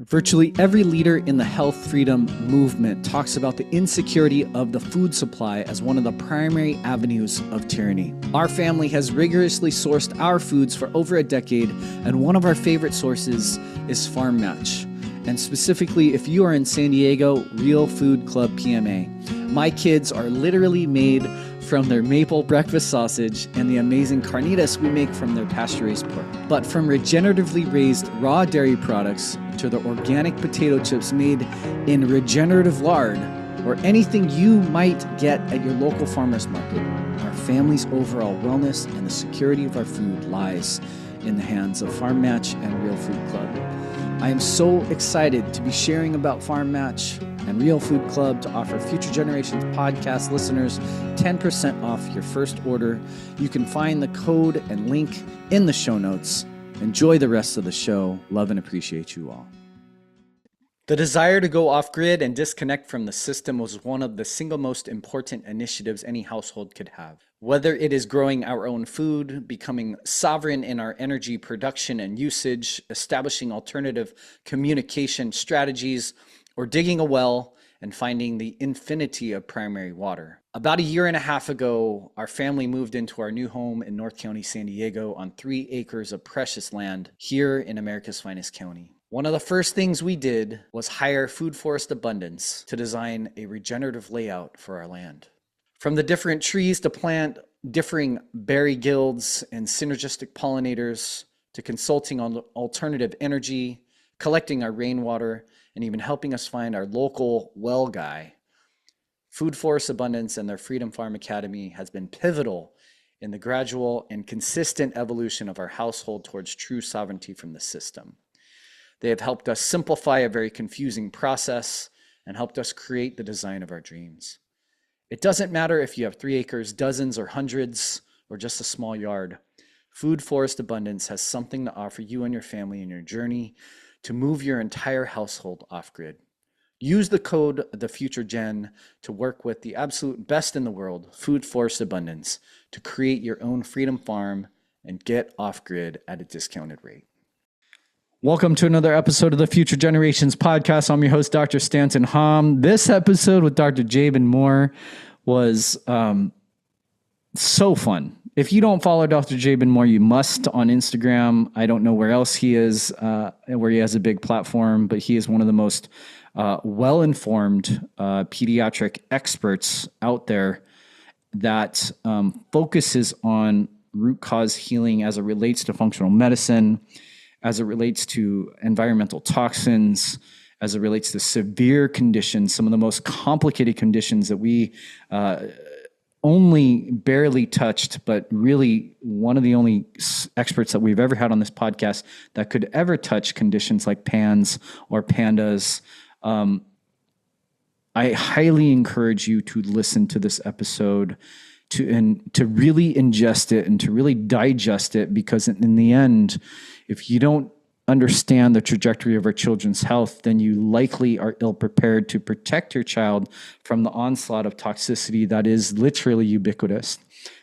Virtually every leader in the health freedom movement talks about the insecurity of the food supply as one of the primary avenues of tyranny. Our family has rigorously sourced our foods for over a decade, and one of our favorite sources is Farm Match. And specifically, if you are in San Diego, Real Food Club PMA. My kids are literally made from their maple breakfast sausage and the amazing carnitas we make from their pasture-raised pork. But from regeneratively raised raw dairy products to the organic potato chips made in regenerative lard or anything you might get at your local farmer's market, our family's overall wellness and the security of our food lies in the hands of Farm Match and Real Food Club. I am so excited to be sharing about Farm Match and Real Food Club to offer Future Generations podcast listeners 10% off your first order. You can find the code and link in the show notes. Enjoy the rest of the show. Love and appreciate you all. The desire to go off-grid and disconnect from the system was one of the single most important initiatives any household could have. Whether it is growing our own food, becoming sovereign in our energy production and usage, establishing alternative communication strategies, or digging a well and finding the infinity of primary water. About a year and a half ago, our family moved into our new home in North County, San Diego on 3 acres of precious land here in America's finest county. One of the first things we did was hire Food Forest Abundance to design a regenerative layout for our land. From the different trees to plant differing berry guilds and synergistic pollinators, to consulting on alternative energy, collecting our rainwater, and even helping us find our local well guy, Food Forest Abundance and their Freedom Farm Academy has been pivotal in the gradual and consistent evolution of our household towards true sovereignty from the system. They have helped us simplify a very confusing process and helped us create the design of our dreams. It doesn't matter if you have 3 acres, dozens or hundreds, or just a small yard. Food Forest Abundance has something to offer you and your family in your journey to move your entire household off-grid. Use the code TheFutureGen to work with the absolute best in the world, Food Forest Abundance, to create your own freedom farm and get off-grid at a discounted rate. Welcome to another episode of the Future Generations podcast. I'm your host, Dr. Stanton Hom. This episode with Dr. Jaban Moore was so fun. If you don't follow Dr. Jaban Moore, you must on Instagram. I don't know where else he is, where he has a big platform, but he is one of the most well-informed pediatric experts out there that focuses on root cause healing as it relates to functional medicine, as it relates to environmental toxins, as it relates to severe conditions, some of the most complicated conditions that we only barely touched, but really one of the only experts that we've ever had on this podcast that could ever touch conditions like PANS or PANDAS. I highly encourage you to listen to this episode to really ingest it and to really digest it, because in the end, if you don't understand the trajectory of our children's health, then you likely are ill-prepared to protect your child from the onslaught of toxicity that is literally ubiquitous.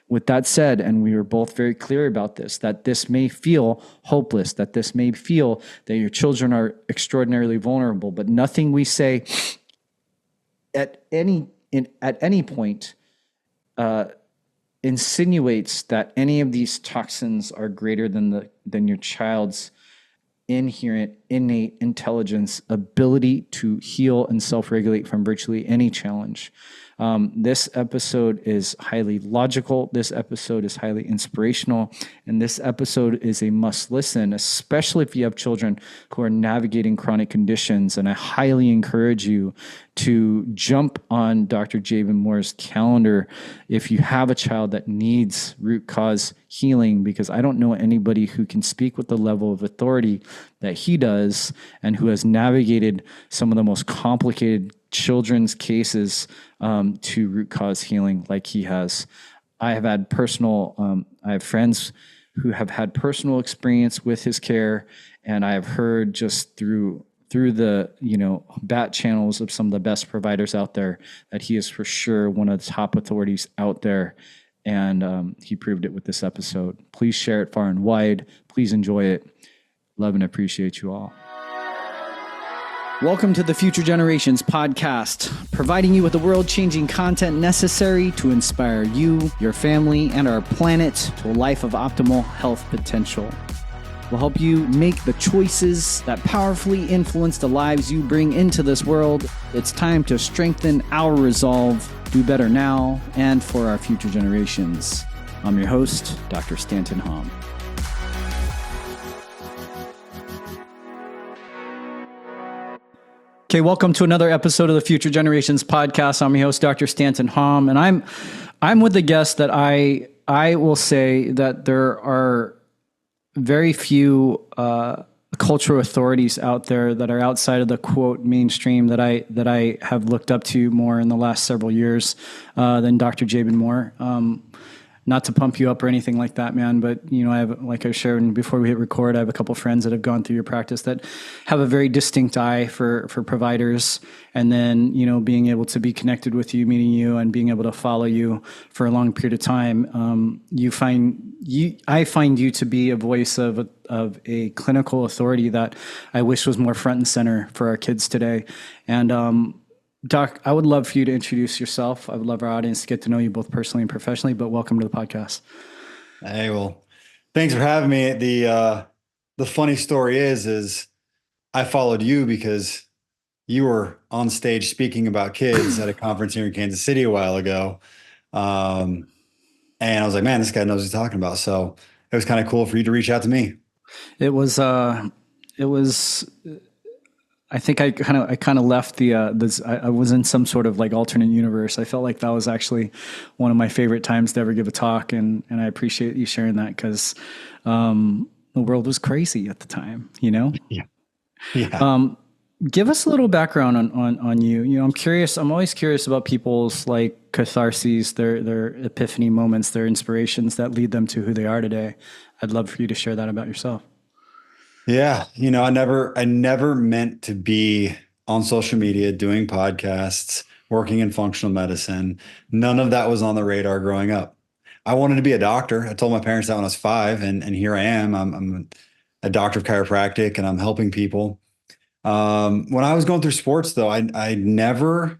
With that said, and we were both very clear about this, that this may feel hopeless, that this may feel that your children are extraordinarily vulnerable, but nothing we say at any point insinuates that any of these toxins are greater than your child's inherent, innate intelligence, ability to heal and self-regulate from virtually any challenge. This episode is highly logical. This episode is highly inspirational. And this episode is a must listen, especially if you have children who are navigating chronic conditions. And I highly encourage you to jump on Dr. Jaban Moore's calendar if you have a child that needs root cause healing, because I don't know anybody who can speak with the level of authority that he does and who has navigated some of the most complicated children's cases to root cause healing like he has. I have friends who have had personal experience with his care, and I have heard just through the bat channels of some of the best providers out there that he is for sure one of the top authorities out there, and he proved it with this episode. Please share it far and wide. Please enjoy it. Love and appreciate you all. Welcome to the Future Generations podcast, providing you with the world-changing content necessary to inspire you, your family, and our planet to a life of optimal health potential. We'll help you make the choices that powerfully influence the lives you bring into this world. It's time to strengthen our resolve, do better now, and for our future generations. I'm your host, Dr. Stanton Hom. Okay, welcome to another episode of the Future Generations podcast. I'm your host, Dr. Stanton Hom, and I'm with a guest that I will say that there are very few cultural authorities out there that are outside of the quote mainstream that I have looked up to more in the last several years than Dr. Jaban Moore. Not to pump you up or anything like that, man, but I have, like I shared before we hit record, I have a couple friends that have gone through your practice that have a very distinct eye for providers, and then being able to be connected with you, meeting you, and being able to follow you for a long period of time. I find you to be a voice of a clinical authority that I wish was more front and center for our kids today, and Doc, I would love for you to introduce yourself. I would love our audience to get to know you both personally and professionally, but welcome to the podcast. Hey, well, thanks for having me. The funny story is I followed you because you were on stage speaking about kids at a conference here in Kansas City a while ago. And I was like, man, this guy knows what he's talking about. So it was kind of cool for you to reach out to me. I think I kind of left I was in some sort of like alternate universe. I felt like that was actually one of my favorite times to ever give a talk. And I appreciate you sharing that because the world was crazy at the time, Yeah. Give us a little background on you. I'm curious. I'm always curious about people's like catharses, their epiphany moments, their inspirations that lead them to who they are today. I'd love for you to share that about yourself. Yeah. I never meant to be on social media, doing podcasts, working in functional medicine. None of that was on the radar growing up. I wanted to be a doctor. I told my parents that when I was 5, and here I am. I'm a doctor of chiropractic, and I'm helping people. When I was going through sports, though, I never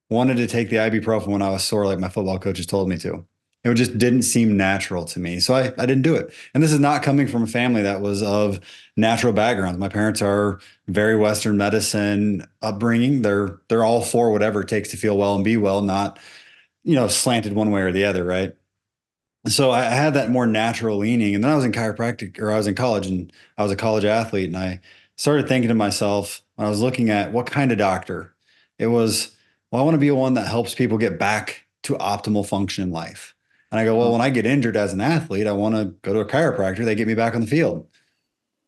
wanted to take the ibuprofen when I was sore, like my football coaches told me to. It just didn't seem natural to me. So I didn't do it. And this is not coming from a family that was of natural backgrounds. My parents are very Western medicine upbringing. They're all for whatever it takes to feel well and be well, not, slanted one way or the other, right? So I had that more natural leaning. And then I was in chiropractic, or I was in college, and I was a college athlete. And I started thinking to myself, when I was looking at what kind of doctor, it was, well, I want to be one that helps people get back to optimal function in life. And I go, well, when I get injured as an athlete, I want to go to a chiropractor. They get me back on the field.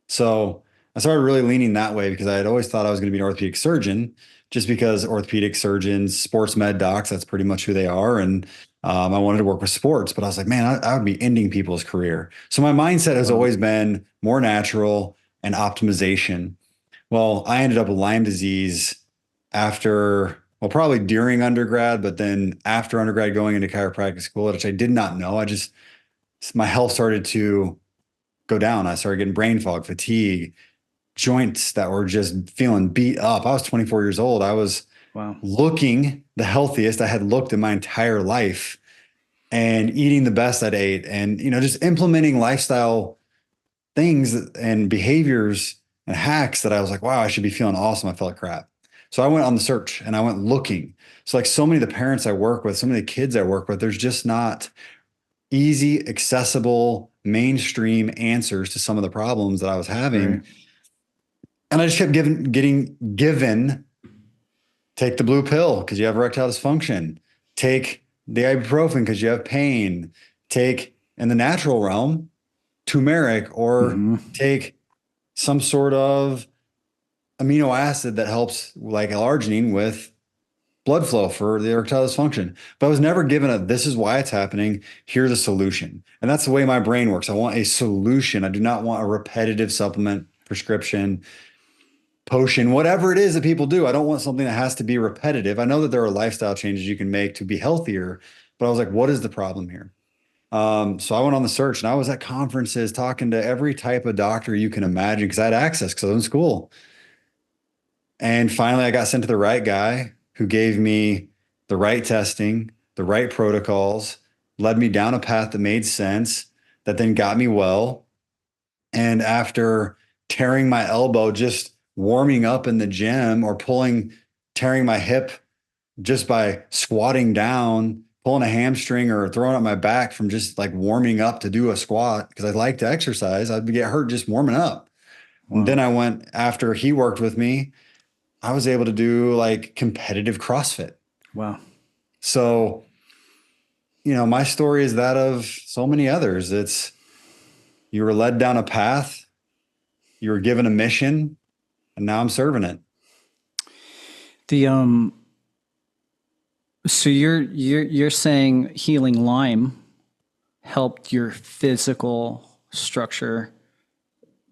So I started really leaning that way because I had always thought I was going to be an orthopedic surgeon, just because orthopedic surgeons, sports med docs, that's pretty much who they are. And I wanted to work with sports, but I was like, man, I would be ending people's career. So my mindset has always been more natural and optimization. Well, I ended up with Lyme disease probably during undergrad, but then after undergrad going into chiropractic school, which I did not know. My health started to go down. I started getting brain fog, fatigue, joints that were just feeling beat up. I was 24 years old. I was looking the healthiest I had looked in my entire life, and eating the best I'd ate, and, just implementing lifestyle things and behaviors and hacks that I was like, wow, I should be feeling awesome. I felt like crap. So I went on the search and I went looking. So like so many of the parents I work with, so many of the kids I work with, there's just not easy, accessible, mainstream answers to some of the problems that I was having. Right. And I just kept getting given, take the blue pill because you have erectile dysfunction, take the ibuprofen because you have pain, take, in the natural realm, turmeric, or take some sort of amino acid that helps, like L-arginine, with blood flow for the erectile dysfunction. But I was never given this is why it's happening. Here's a solution. And that's the way my brain works. I want a solution. I do not want a repetitive supplement, prescription, potion, whatever it is that people do. I don't want something that has to be repetitive. I know that there are lifestyle changes you can make to be healthier, but I was like, what is the problem here? So I went on the search, and I was at conferences talking to every type of doctor you can imagine because I had access because I was in school. And finally, I got sent to the right guy who gave me the right testing, the right protocols, led me down a path that made sense, that then got me well. And after tearing my elbow, just warming up in the gym or tearing my hip just by squatting down, pulling a hamstring or throwing up my back from just like warming up to do a squat because I like to exercise. I'd get hurt just warming up. Wow. And then I went after he worked with me, I was able to do like competitive CrossFit. Wow. So, my story is that of so many others. It's you were led down a path, you were given a mission, and now I'm serving it. So you're saying healing Lyme helped your physical structure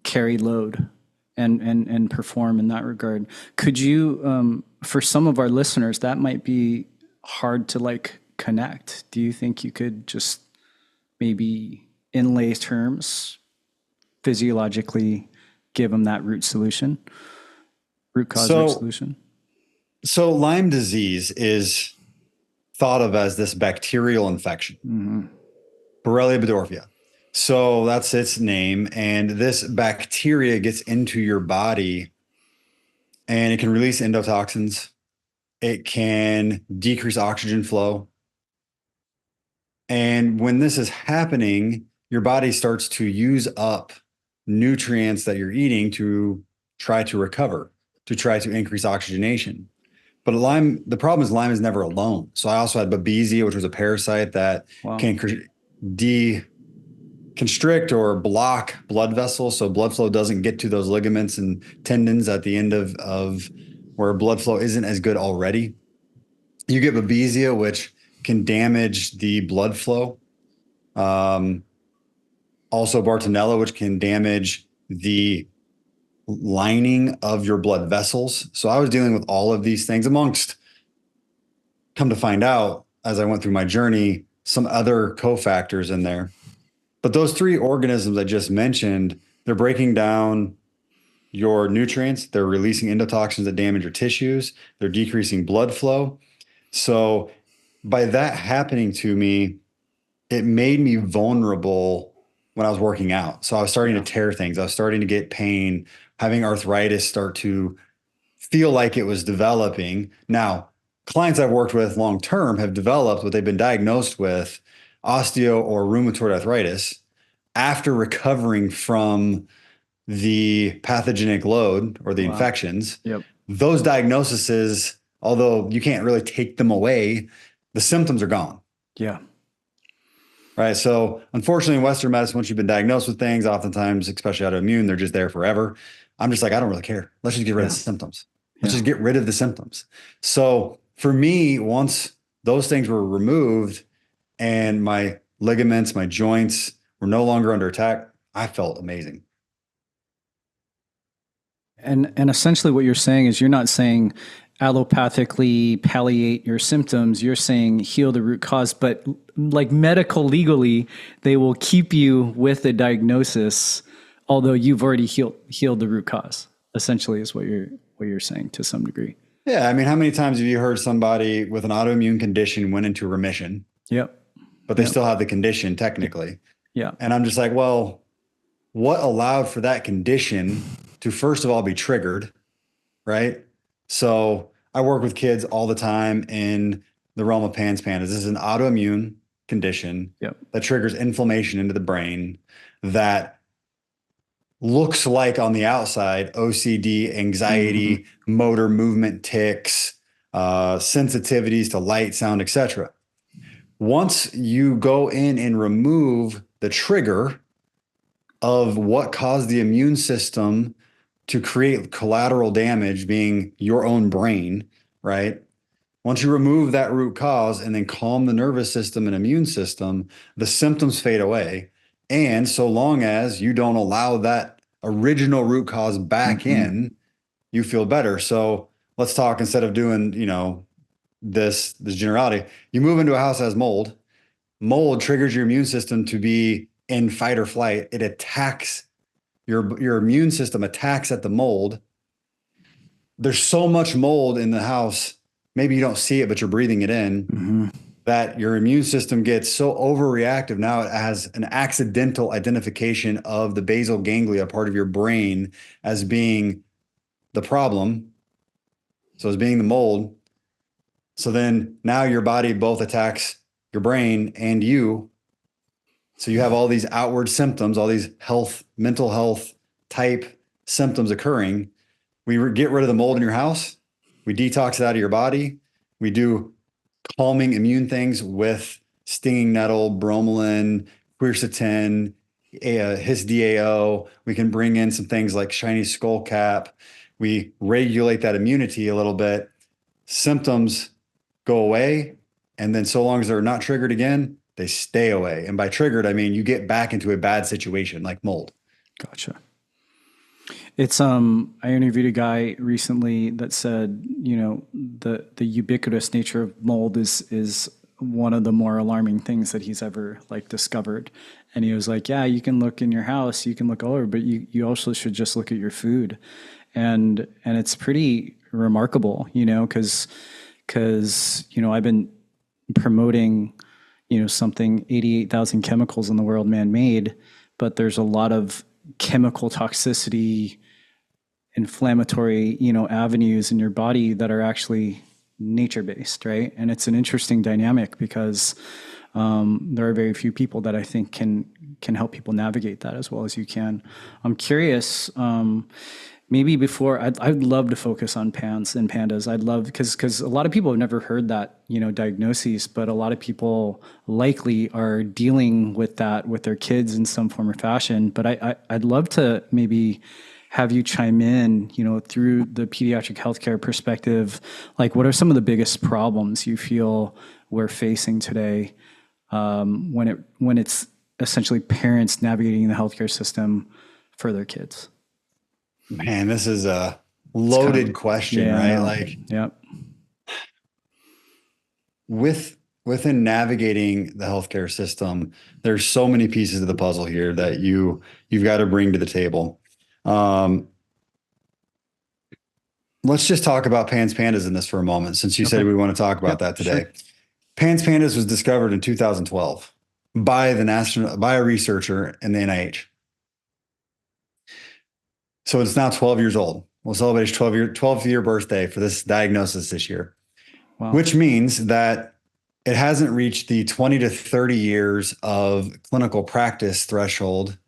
carry load and perform in that regard. Could you, for some of our listeners, that might be hard to like connect. Do you think you could just maybe in lay terms physiologically give them that root cause root solution? So Lyme disease is thought of as this bacterial infection, Borrelia burgdorferi. So that's its name. And this bacteria gets into your body and it can release endotoxins. It can decrease oxygen flow. And when this is happening, your body starts to use up nutrients that you're eating to try to recover, to try to increase oxygenation. But the problem is Lyme is never alone. So I also had Babesia, which was a parasite that can constrict or block blood vessels. So blood flow doesn't get to those ligaments and tendons at the end of where blood flow isn't as good already. You get Babesia, which can damage the blood flow. Also Bartonella, which can damage the lining of your blood vessels. So I was dealing with all of these things amongst, come to find out as I went through my journey, some other cofactors in there. But those three organisms I just mentioned, they're breaking down your nutrients. They're releasing endotoxins that damage your tissues. They're decreasing blood flow. So by that happening to me, it made me vulnerable when I was working out. So I was starting to tear things. I was starting to get pain, having arthritis start to feel like it was developing. Now, clients I've worked with long-term have developed what they've been diagnosed with, osteo or rheumatoid arthritis, after recovering from the pathogenic load or the infections. Yep. Those diagnoses, although you can't really take them away, the symptoms are gone. Yeah. Right. So unfortunately, in Western medicine, once you've been diagnosed with things, oftentimes, especially autoimmune, they're just there forever. I'm just like, I don't really care. Let's just get rid of the symptoms. Let's just get rid of the symptoms. So for me, once those things were removed and my ligaments, my joints were no longer under attack, I felt amazing. And essentially what you're saying is you're not saying allopathically palliate your symptoms. You're saying heal the root cause, but like medical legally, they will keep you with the diagnosis, although you've already healed the root cause, essentially is what you're saying to some degree. Yeah. I mean, how many times have you heard somebody with an autoimmune condition went into remission? Yep. But they still have the condition technically. Yeah. And I'm just like, well, what allowed for that condition to first of all be triggered, right? So I work with kids all the time in the realm of PANDAS. This is an autoimmune condition that triggers inflammation into the brain that looks like on the outside OCD, anxiety, motor movement tics, sensitivities to light, sound, etc. Once you go in and remove the trigger of what caused the immune system to create collateral damage, being your own brain, right? Once you remove that root cause and then calm the nervous system and immune system, the symptoms fade away. And so long as you don't allow that original root cause back in, you feel better. So let's talk, instead of doing, this generality, you move into a house that has mold. Mold triggers your immune system to be in fight or flight. It attacks your immune system attacks at the mold. there's so much mold in the house. Maybe you don't see it, but you're breathing it in, Mm-hmm. that your immune system gets so overreactive. Now it has an accidental identification of the basal ganglia, part of your brain, as being the problem. So as being the mold. So then now your body both attacks your brain and you. So you have all these outward symptoms, all these mental health type symptoms occurring. We get rid of the mold in your house. We detox it out of your body. We do calming immune things with stinging nettle, bromelain, quercetin, his-DAO. We can bring in some things like shiny skullcap. We regulate that immunity a little bit. Symptoms go away, and then so long as they're not triggered again, they stay away. And by triggered, I mean you get back into a bad situation like mold. Gotcha. It's I interviewed a guy recently that said, the ubiquitous nature of mold is one of the more alarming things that he's ever like discovered. And he was like, yeah, you can look in your house, you can look all over, but you also should just look at your food. And it's pretty remarkable, because I've been promoting, something 88,000 chemicals in the world man-made, but there's a lot of chemical toxicity, inflammatory, avenues in your body that are actually nature-based, right? And it's an interesting dynamic because there are very few people that I think can help people navigate that as well as you can. I'm curious, maybe before I'd love to focus on PANS and PANDAS. I'd love because a lot of people have never heard that diagnoses, but a lot of people likely are dealing with that with their kids in some form or fashion. But I'd love to maybe have you chime in, through the pediatric healthcare perspective. Like, what are some of the biggest problems you feel we're facing today when it's essentially parents navigating the healthcare system for their kids? Man, this is a loaded question, yeah, right? no. Like, Yep. within navigating the healthcare system, there's so many pieces of the puzzle here that you've got to bring to the table. Let's just talk about PANS PANDAS in this for a moment, since you said we want to talk about that today. Sure. PANS PANDAS was discovered in 2012 by a researcher in the NIH. So it's now 12 years old. We'll celebrate his 12th year birthday for this diagnosis this year. Wow. Which means that it hasn't reached the 20 to 30 years of clinical practice threshold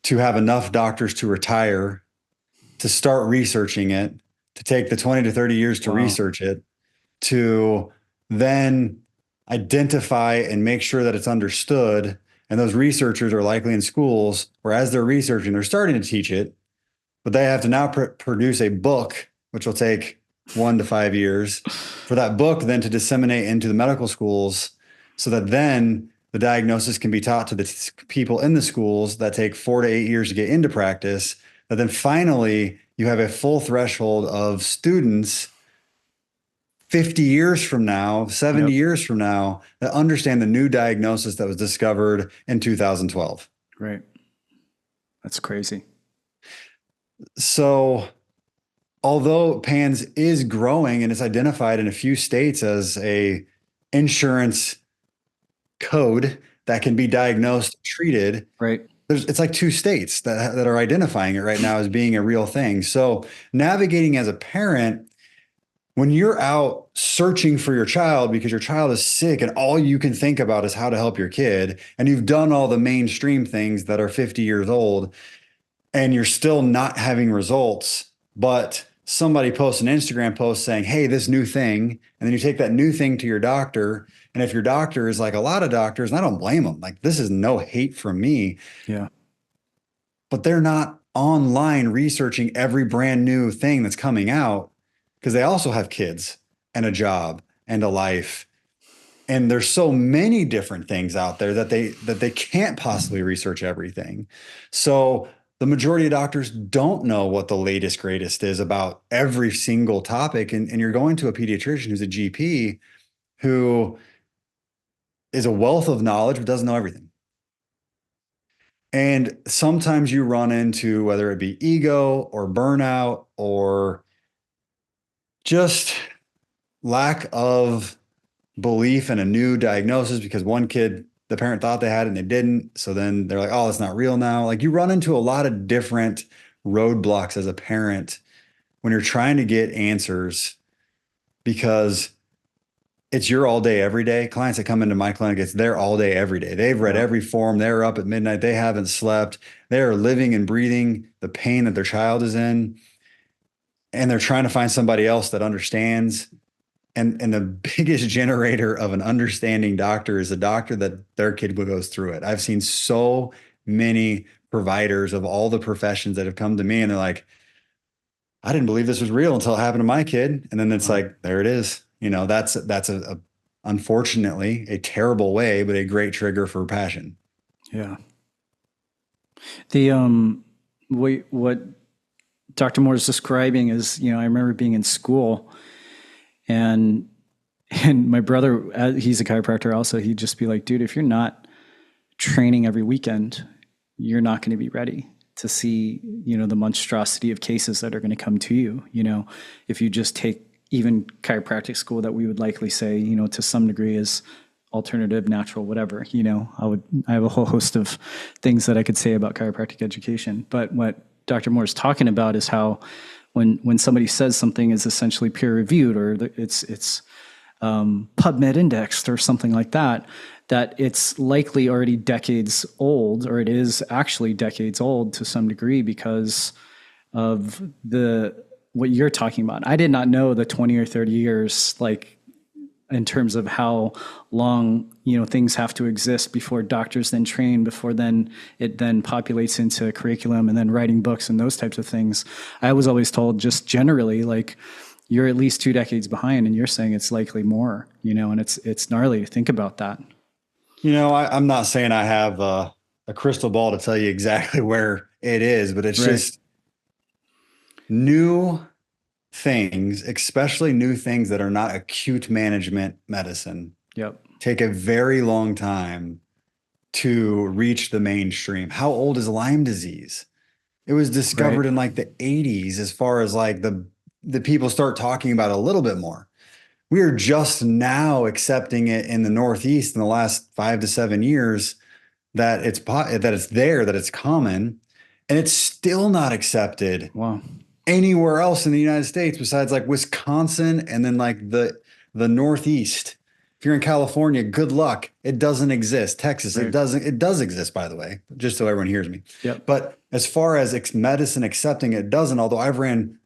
to have enough doctors to retire, to start researching it, to take the 20 to 30 years to research it, to then identify and make sure that it's understood. And those researchers are likely in schools where, as they're researching, they're starting to teach it, but they have to now produce a book, which will take 1 to 5 years for that book then to disseminate into the medical schools, so that then the diagnosis can be taught to the people in the schools that take 4 to 8 years to get into practice. That then finally you have a full threshold of students 50 years from now, 70 years from now, that understand the new diagnosis that was discovered in 2012. Right. That's crazy. So although PANS is growing and it's identified in a few states as a insurance code that can be diagnosed, treated, right? It's like 2 states that are identifying it right now as being a real thing. So navigating as a parent, when you're out searching for your child because your child is sick and all you can think about is how to help your kid, and you've done all the mainstream things that are 50 years old, and you're still not having results, but somebody posts an Instagram post saying, hey, this new thing, and then you take that new thing to your doctor. And if your doctor is like a lot of doctors, and I don't blame them, like, this is no hate from me. Yeah. But they're not online researching every brand new thing that's coming out, because they also have kids and a job and a life. And there's so many different things out there that they can't possibly research everything. So the majority of doctors don't know what the latest greatest is about every single topic. And you're going to a pediatrician who's a GP who is a wealth of knowledge but doesn't know everything. And sometimes you run into, whether it be ego or burnout or Just lack of belief in a new diagnosis because one kid, the parent thought they had it and they didn't. So then they're like, oh, it's not real now. Like you run into a lot of different roadblocks as a parent when you're trying to get answers because it's your all day, every day. Clients that come into my clinic, it's their all day, every day. They've read every form. They're up at midnight. They haven't slept. They are living and breathing the pain that their child is in. And they're trying to find somebody else that understands. And the biggest generator of an understanding doctor is a doctor that their kid goes through it. I've seen so many providers of all the professions that have come to me and they're like, I didn't believe this was real until it happened to my kid. And then it's like, there it is. That's a unfortunately a terrible way, but a great trigger for passion. Yeah. The what Dr. Moore is describing is, I remember being in school and my brother, he's a chiropractor also, he'd just be like, dude, if you're not training every weekend, you're not going to be ready to see, the monstrosity of cases that are going to come to you. If you just take even chiropractic school that we would likely say, to some degree is alternative, natural, whatever, I have a whole host of things that I could say about chiropractic education. But what Dr. Moore is talking about is how when somebody says something is essentially peer reviewed or it's PubMed indexed or something like that, that it's likely already decades old, or it is actually decades old to some degree because of what you're talking about. I did not know the 20 or 30 years, like in terms of how long, things have to exist before doctors then train, before then it then populates into curriculum and then writing books and those types of things. I was always told just generally, like, you're at least 2 decades behind and you're saying it's likely more, and it's gnarly to think about that. I'm not saying I have a crystal ball to tell you exactly where it is, but it's just new things, especially new things that are not acute management medicine, take a very long time to reach the mainstream. How old is Lyme disease? It was discovered in like the 80s as far as like the people start talking about it a little bit more. We are just now accepting it in the Northeast in the last 5 to 7 years that it's there, that it's common, and it's still not accepted anywhere else in the United States besides like Wisconsin and then like the Northeast. If you're in California, good luck. It doesn't exist. Texas, it does exist, by the way, just so everyone hears me. But as far as medicine accepting it doesn't, although I've ran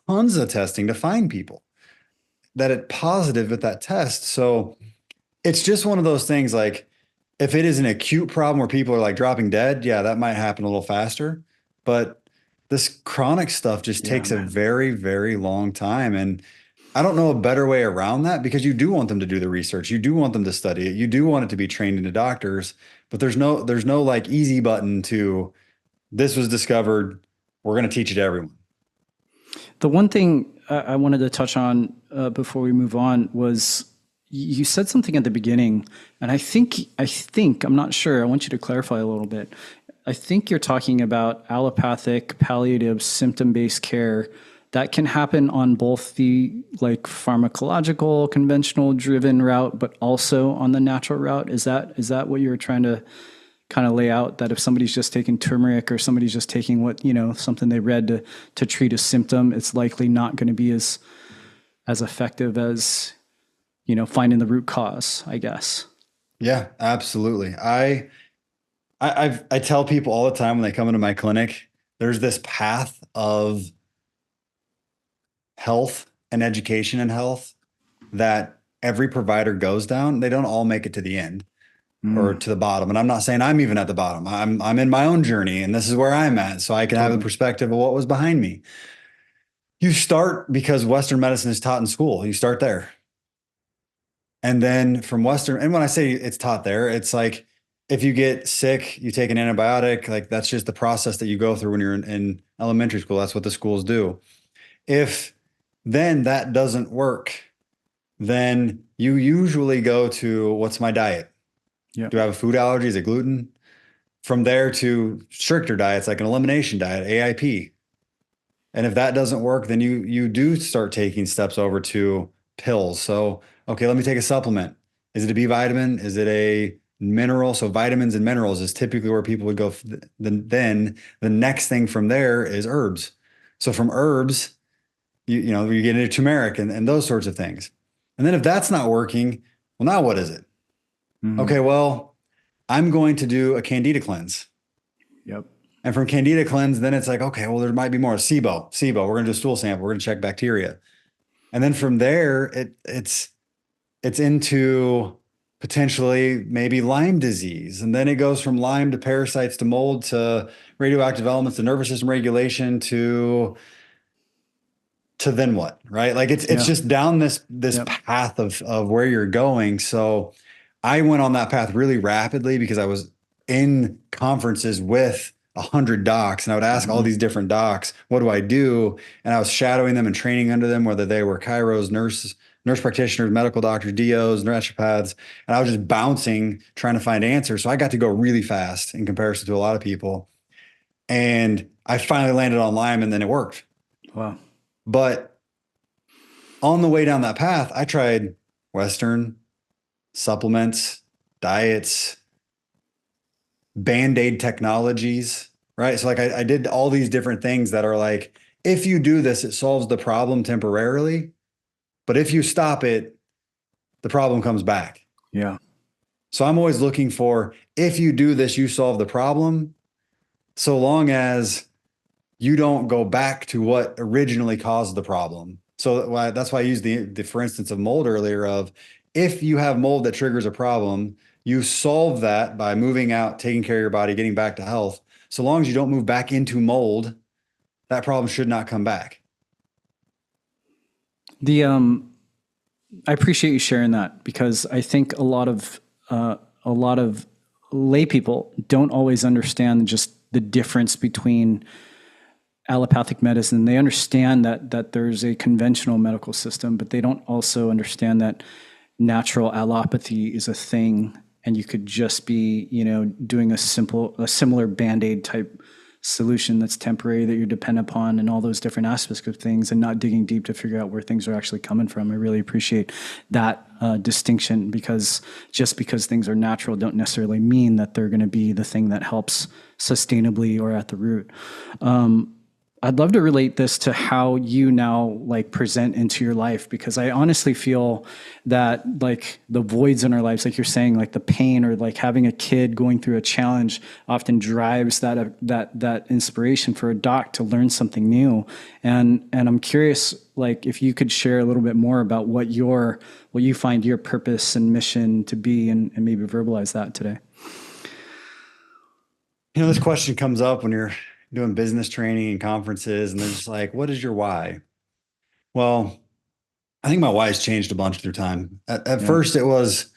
tons of testing to find people that it's positive at that test. So it's just one of those things, like if it is an acute problem where people are like dropping dead, yeah, that might happen a little faster. But this chronic stuff just takes a very, very long time. And I don't know a better way around that because you do want them to do the research. You do want them to study it. You do want it to be trained into doctors, but there's no like easy button to this was discovered. We're going to teach it to everyone. The one thing I wanted to touch on before we move on was you said something at the beginning, and I think, I'm not sure. I want you to clarify a little bit. I think you're talking about allopathic, palliative, symptom-based care that can happen on both the like pharmacological, conventional driven route, but also on the natural route. Is that what you were trying to kind of lay out, that if somebody's just taking turmeric or somebody's just taking something they read to treat a symptom, it's likely not going to be as effective as, finding the root cause, I guess. Yeah, absolutely. I tell people all the time when they come into my clinic, there's this path of health and education and health that every provider goes down. They don't all make it to the end or to the bottom. And I'm not saying I'm even at the bottom. I'm in my own journey and this is where I'm at. So I can have the perspective of what was behind me. You start because Western medicine is taught in school. You start there. And then from Western, and when I say it's taught there, it's like, if you get sick, you take an antibiotic, like that's just the process that you go through when you're in elementary school. That's what the schools do. If then that doesn't work, then you usually go to what's my diet? Do I have a food allergy? Is it gluten? From there to stricter diets, like an elimination diet, AIP. And if that doesn't work, then you do start taking steps over to pills. So, okay, let me take a supplement. Is it a B vitamin? Is it a mineral? So vitamins and minerals is typically where people would go. Then the next thing from there is herbs. So from herbs, you get into turmeric and those sorts of things. And then if that's not working, well, now what is it? Mm-hmm. Okay, well, I'm going to do a candida cleanse. Yep. And from candida cleanse, then it's like, okay, well, there might be more. SIBO. We're going to do a stool sample. We're going to check bacteria. And then from there, it's into potentially maybe Lyme disease. And then it goes from Lyme to parasites to mold to radioactive elements to nervous system regulation to then what, right? Like it's just down this Yep. path of where you're going. So I went on that path really rapidly because I was in conferences with 100 docs, and I would ask all these different docs, what do I do? And I was shadowing them and training under them, whether they were chiros, nurse practitioners, medical doctors, DOs, naturopaths, and I was just bouncing, trying to find answers. So I got to go really fast in comparison to a lot of people. And I finally landed on Lyme, and then it worked. Wow. But on the way down that path, I tried Western supplements, diets, Band-Aid technologies, right? So like I did all these different things that are like, if you do this, it solves the problem temporarily. But if you stop it, the problem comes back. Yeah. So I'm always looking for, if you do this, you solve the problem, so long as you don't go back to what originally caused the problem. So that's why I used the for instance of mold earlier of, if you have mold that triggers a problem, you solve that by moving out, taking care of your body, getting back to health. So long as you don't move back into mold, that problem should not come back. I appreciate you sharing that, because I think a lot of lay people don't always understand just the difference between allopathic medicine. They understand that there's a conventional medical system, but they don't also understand that natural allopathy is a thing, and you could just be, doing a similar Band-Aid type solution that's temporary, that you're dependent upon, and all those different aspects of things, and not digging deep to figure out where things are actually coming from. I really appreciate that distinction, because just because things are natural don't necessarily mean that they're going to be the thing that helps sustainably or at the root. I'd love to relate this to how you now present into your life, because I honestly feel that the voids in our lives, like you're saying, like the pain or having a kid going through a challenge often drives that inspiration for a doc to learn something new. And I'm curious, if you could share a little bit more about what you find your purpose and mission to be, and maybe verbalize that today. This question comes up when you're doing business training and conferences, and they're just like, what is your why? Well, I think my why has changed a bunch through time. At first it was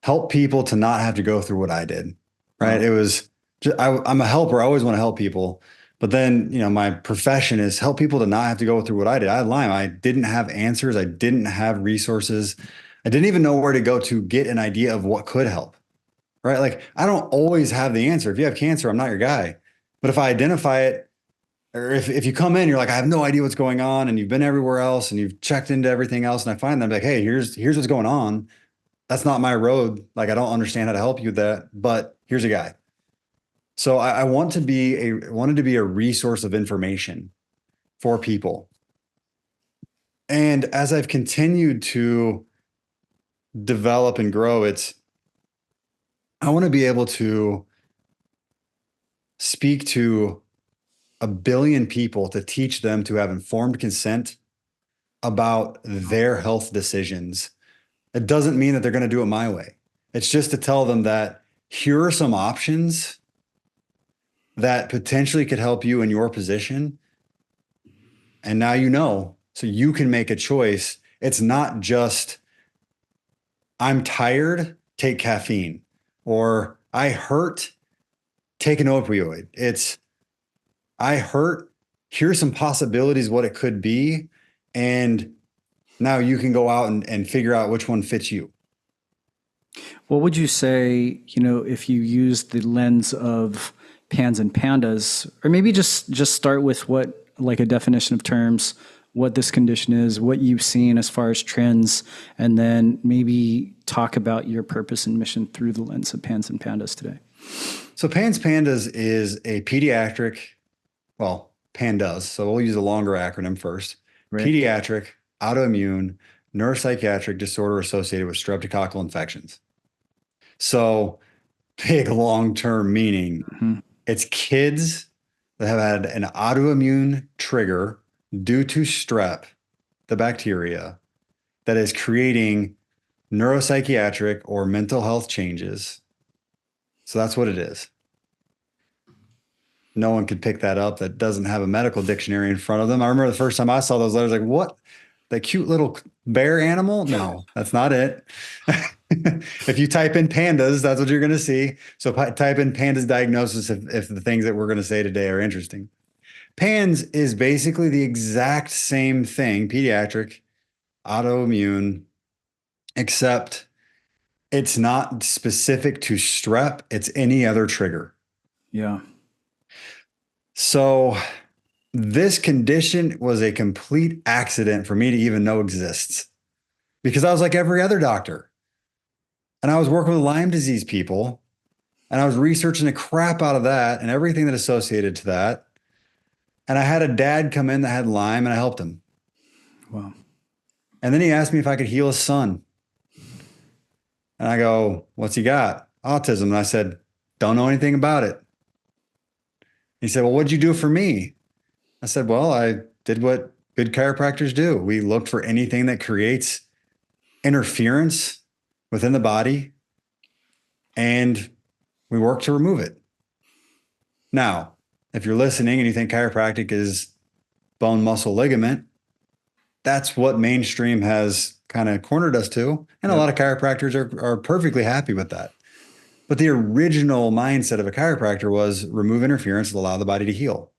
help people to not have to go through what I did, right? It was just, I'm a helper. I always want to help people. But then, my profession is help people to not have to go through what I did. I had Lyme. I didn't have answers. I didn't have resources. I didn't even know where to go to get an idea of what could help, right? Like, I don't always have the answer. If you have cancer, I'm not your guy. But if I identify it, or if you come in, you're like, I have no idea what's going on, and you've been everywhere else and you've checked into everything else, and I find them like, hey, here's what's going on. That's not my road. I don't understand how to help you with that, but here's a guy. So I wanted to be a resource of information for people. And as I've continued to develop and grow, I want to be able to speak to 1 billion people to teach them to have informed consent about their health decisions. It doesn't mean that they're going to do it my way. It's just to tell them that here are some options that potentially could help you in your position. And now so you can make a choice. It's not just, I'm tired, take caffeine, or I hurt, take an opioid. It's, I hurt, here's some possibilities what it could be. And now you can go out and figure out which one fits you. What would you say, if you use the lens of PANS and PANDAS, or maybe just start with what like a definition of terms, what this condition is, what you've seen as far as trends, and then maybe talk about your purpose and mission through the lens of PANS and PANDAS today. So PANS PANDAS is a pediatric, well, PANDAS. So we'll use a longer acronym first. Right. Pediatric, autoimmune, neuropsychiatric disorder associated with streptococcal infections. So big long-term meaning. Mm-hmm. It's kids that have had an autoimmune trigger due to strep, the bacteria, that is creating neuropsychiatric or mental health changes. So that's what it is. No one could pick that up that doesn't have a medical dictionary in front of them. I remember the first time I saw those letters, like, what? The cute little bear animal? No, that's not it. If you type in PANDAS, that's what you're going to see. So type in PANDAS diagnosis if the things that we're going to say today are interesting. PANS is basically the exact same thing, pediatric, autoimmune, except it's not specific to strep. It's any other trigger. Yeah. So this condition was a complete accident for me to even know exists, because I was like every other doctor. And I was working with Lyme disease people, and I was researching the crap out of that and everything that associated to that. And I had a dad come in that had Lyme, and I helped him. Wow. And then he asked me if I could heal his son. And I go, what's he got? Autism. And I said, don't know anything about it. He said, well, what'd you do for me? I said, well, I did what good chiropractors do. We looked for anything that creates interference within the body, and we work to remove it. Now, if you're listening and you think chiropractic is bone, muscle, ligament, that's what mainstream has kind of cornered us to. And a lot of chiropractors are perfectly happy with that. But the original mindset of a chiropractor was remove interference and allow the body to heal.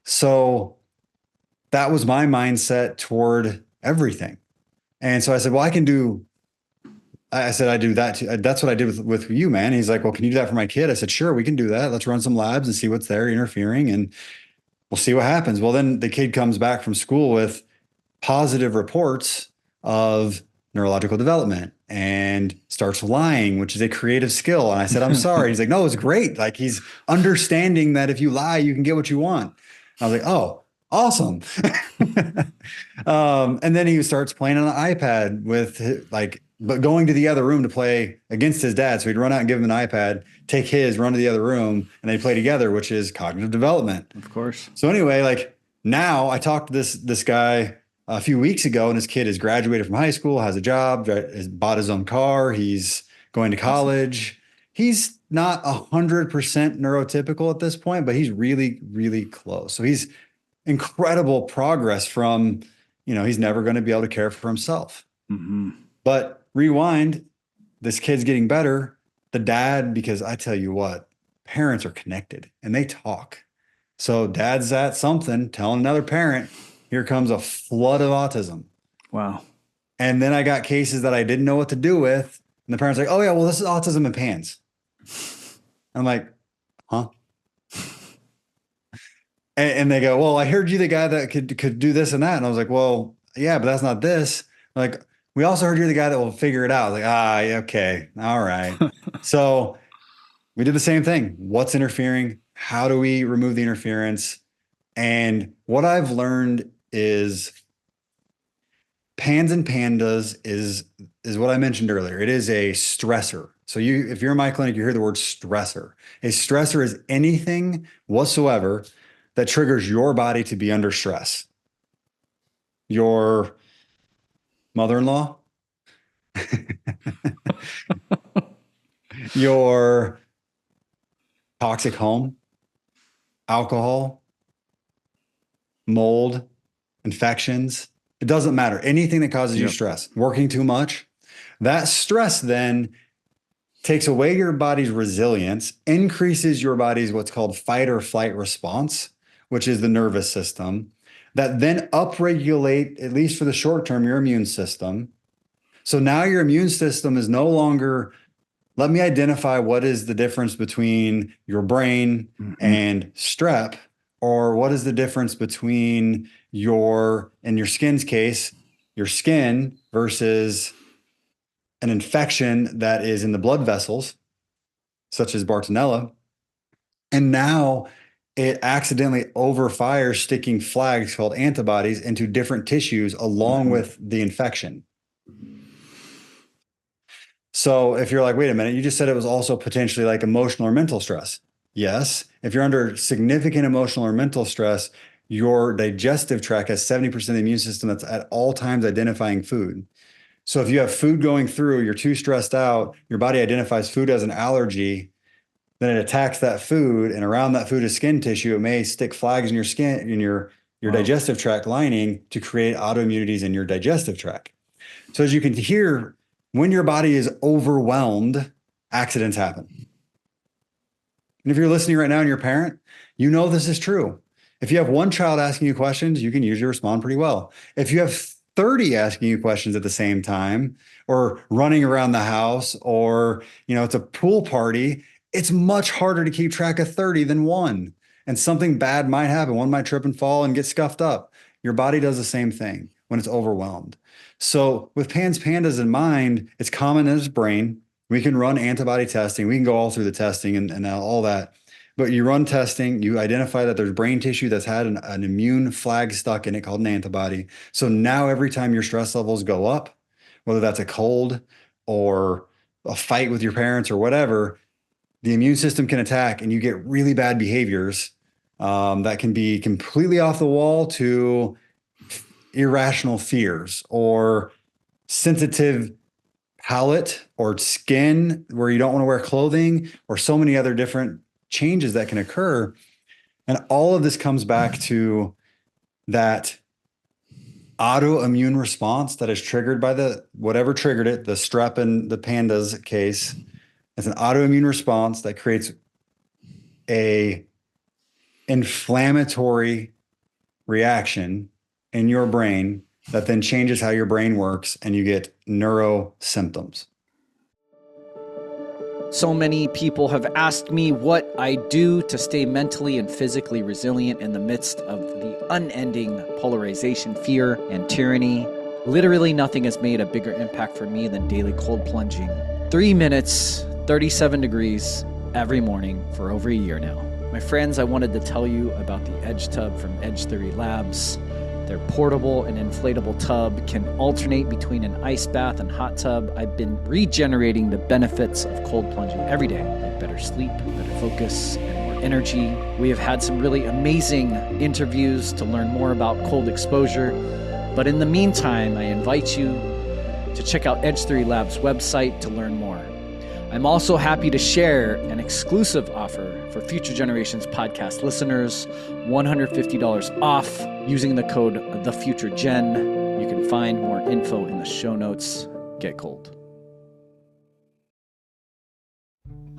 So that was my mindset toward everything. And so I said, well, I do that too. That's what I did with you, man. He's like, well, can you do that for my kid? I said, sure, we can do that. Let's run some labs and see what's there interfering, and we'll see what happens. Well, then the kid comes back from school with positive reports of neurological development and starts lying, which is a creative skill. And I said, I'm sorry. He's like, no, it's great. Like, he's understanding that if you lie, you can get what you want. I was like, oh, awesome. And then he starts playing on an iPad but going to the other room to play against his dad. So he'd run out and give him an iPad, take his, run to the other room, and they play together, which is cognitive development. Of course. So anyway, like, now I talked to this guy a few weeks ago, and his kid has graduated from high school, has a job, has bought his own car. He's going to college. He's not 100% neurotypical at this point, but he's really, really close. So he's incredible progress from, he's never going to be able to care for himself. Mm-hmm. But rewind, this kid's getting better. The dad, because I tell you what, parents are connected and they talk. So dad's at something, telling another parent, here comes a flood of autism. Wow. And then I got cases that I didn't know what to do with. And the parents are like, oh yeah, well, this is autism and PANS. I'm like, huh? And they go, well, I heard you the guy that could do this and that. And I was like, well, yeah, but that's not this. Like, we also heard you're the guy that will figure it out. Like, okay. All right. So we did the same thing. What's interfering? How do we remove the interference? And what I've learned is PANS and PANDAS is what I mentioned earlier. It is a stressor. So if you're in my clinic, you hear the word stressor. A stressor is anything whatsoever that triggers your body to be under stress. Your mother-in-law, your toxic home, alcohol, mold, infections. It doesn't matter. Anything that causes you stress, working too much, that stress then takes away your body's resilience, increases your body's what's called fight or flight response, which is the nervous system, that then upregulate, at least for the short term, your immune system. So now your immune system is no longer, let me identify what is the difference between your brain and strep Or what is the difference between in your skin's case, your skin versus an infection that is in the blood vessels, such as Bartonella. And now it accidentally overfires sticking flags called antibodies into different tissues along with the infection. So if you're like, wait a minute, you just said it was also potentially like emotional or mental stress. Yes. If you're under significant emotional or mental stress, your digestive tract has 70% of the immune system that's at all times identifying food. So if you have food going through, you're too stressed out, your body identifies food as an allergy, then it attacks that food, and around that food is skin tissue. It may stick flags in your skin, in your digestive tract lining to create autoimmunities in your digestive tract. So as you can hear, when your body is overwhelmed, accidents happen. And if you're listening right now and you're a parent, you know this is true. If you have one child asking you questions, you can usually respond pretty well. If you have 30 asking you questions at the same time, or running around the house, or it's a pool party, it's much harder to keep track of 30 than one. And something bad might happen. One might trip and fall and get scuffed up. Your body does the same thing when it's overwhelmed. So with PANDAS in mind, it's common in its brain. We can run antibody testing. We can go all through the testing and all that. But you run testing, you identify that there's brain tissue that's had an immune flag stuck in it called an antibody. So now every time your stress levels go up, whether that's a cold or a fight with your parents or whatever, the immune system can attack and you get really bad behaviors that can be completely off the wall to irrational fears or sensitive palate or skin where you don't want to wear clothing, or so many other different changes that can occur. And all of this comes back to that autoimmune response that is triggered by whatever triggered it, the strep and the PANDAS case. It's an autoimmune response that creates a inflammatory reaction in your brain that then changes how your brain works, and you get neuro symptoms. So many people have asked me what I do to stay mentally and physically resilient in the midst of the unending polarization, fear, and tyranny. Literally nothing has made a bigger impact for me than daily cold plunging. 3 minutes, 37 degrees every morning for over a year now. My friends, I wanted to tell you about the Edge Tub from Edge Theory Labs. Their portable and inflatable tub can alternate between an ice bath and hot tub. I've been regenerating the benefits of cold plunging every day, like better sleep, better focus, and more energy. We have had some really amazing interviews to learn more about cold exposure. But in the meantime, I invite you to check out Edge Theory Labs' website to learn more. I'm also happy to share an exclusive offer for Future Generations podcast listeners, $150 off using the code TheFutureGen. You can find more info in the show notes. Get cold.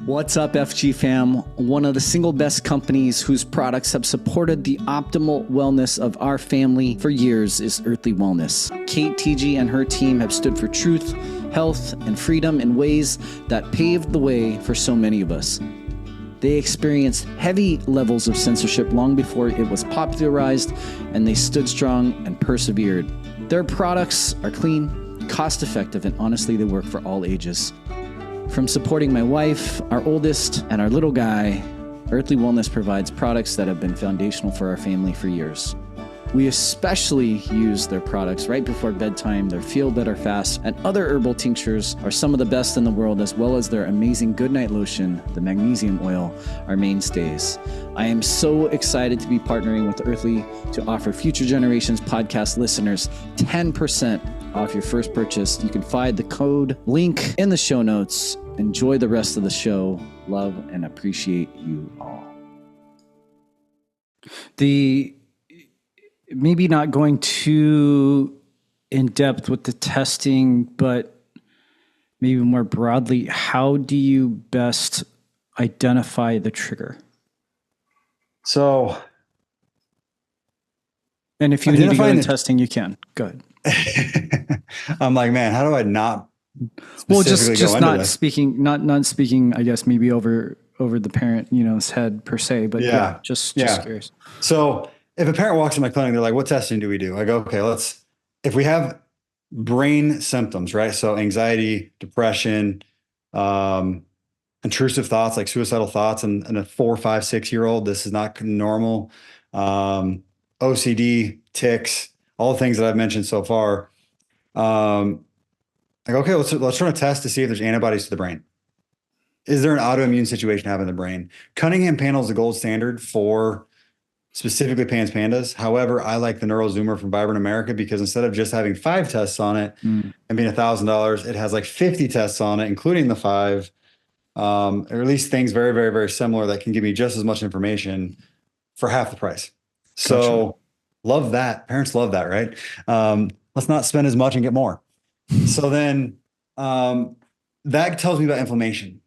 What's up, FG fam? One of the single best companies whose products have supported the optimal wellness of our family for years is Earthly Wellness. Kate TG and her team have stood for truth, health, and freedom in ways that paved the way for so many of us. They experienced heavy levels of censorship long before it was popularized, and they stood strong and persevered. Their products are clean, cost-effective, and honestly, they work for all ages. From supporting my wife, our oldest, and our little guy, Earthly Wellness provides products that have been foundational for our family for years. We especially use their products right before bedtime. Their Feel Better Fast and other herbal tinctures are some of the best in the world, as well as their amazing Goodnight Lotion, the magnesium oil, are mainstays. I am so excited to be partnering with Earthly to offer Future Generations podcast listeners 10% off your first purchase. You can find the code link in the show notes. Enjoy the rest of the show. Love and appreciate you all. Maybe not going too in depth with the testing, but maybe more broadly, how do you best identify the trigger? So, and if you need to go in testing, you can. Go ahead. I'm like, man, how do I not? Well, just not speaking, not speaking, I guess maybe over over the parent, his head per se, but yeah, just curious. So if a parent walks in my clinic, they're like, what testing do we do? I go, okay, if we have brain symptoms, right? So anxiety, depression, intrusive thoughts like suicidal thoughts and a 4, 5, 6-year-old, this is not normal. OCD, tics, all the things that I've mentioned so far. I go, okay, let's run a test to see if there's antibodies to the brain. Is there an autoimmune situation happening in the brain? Cunningham panel is the gold standard for specifically PANDAS. However, I like the NeuroZoomer from Vibrant America because instead of just having 5 tests on it and being $1,000, it has like 50 tests on it, including the 5, or at least things very, very, very similar that can give me just as much information for half the price. So love that. Parents love that, right? Let's not spend as much and get more. So then that tells me about inflammation.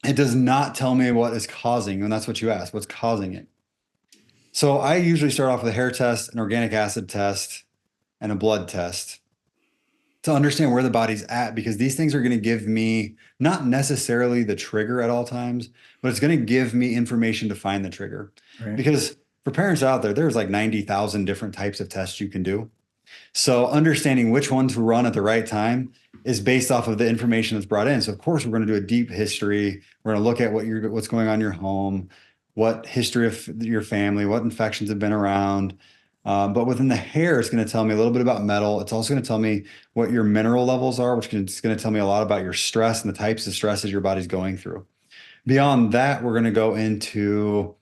It does not tell me what is causing, and that's what you asked, what's causing it. So I usually start off with a hair test, an organic acid test, and a blood test to understand where the body's at, because these things are going to give me not necessarily the trigger at all times, but it's going to give me information to find the trigger. Right. Because for parents out there, there's like 90,000 different types of tests you can do. So understanding which one to run at the right time is based off of the information that's brought in. So of course, we're going to do a deep history. We're going to look at what's going on in your home, what history of your family, what infections have been around. But within the hair, it's going to tell me a little bit about metal. It's also going to tell me what your mineral levels are, which is going to tell me a lot about your stress and the types of stresses your body's going through. Beyond that, we're going to go into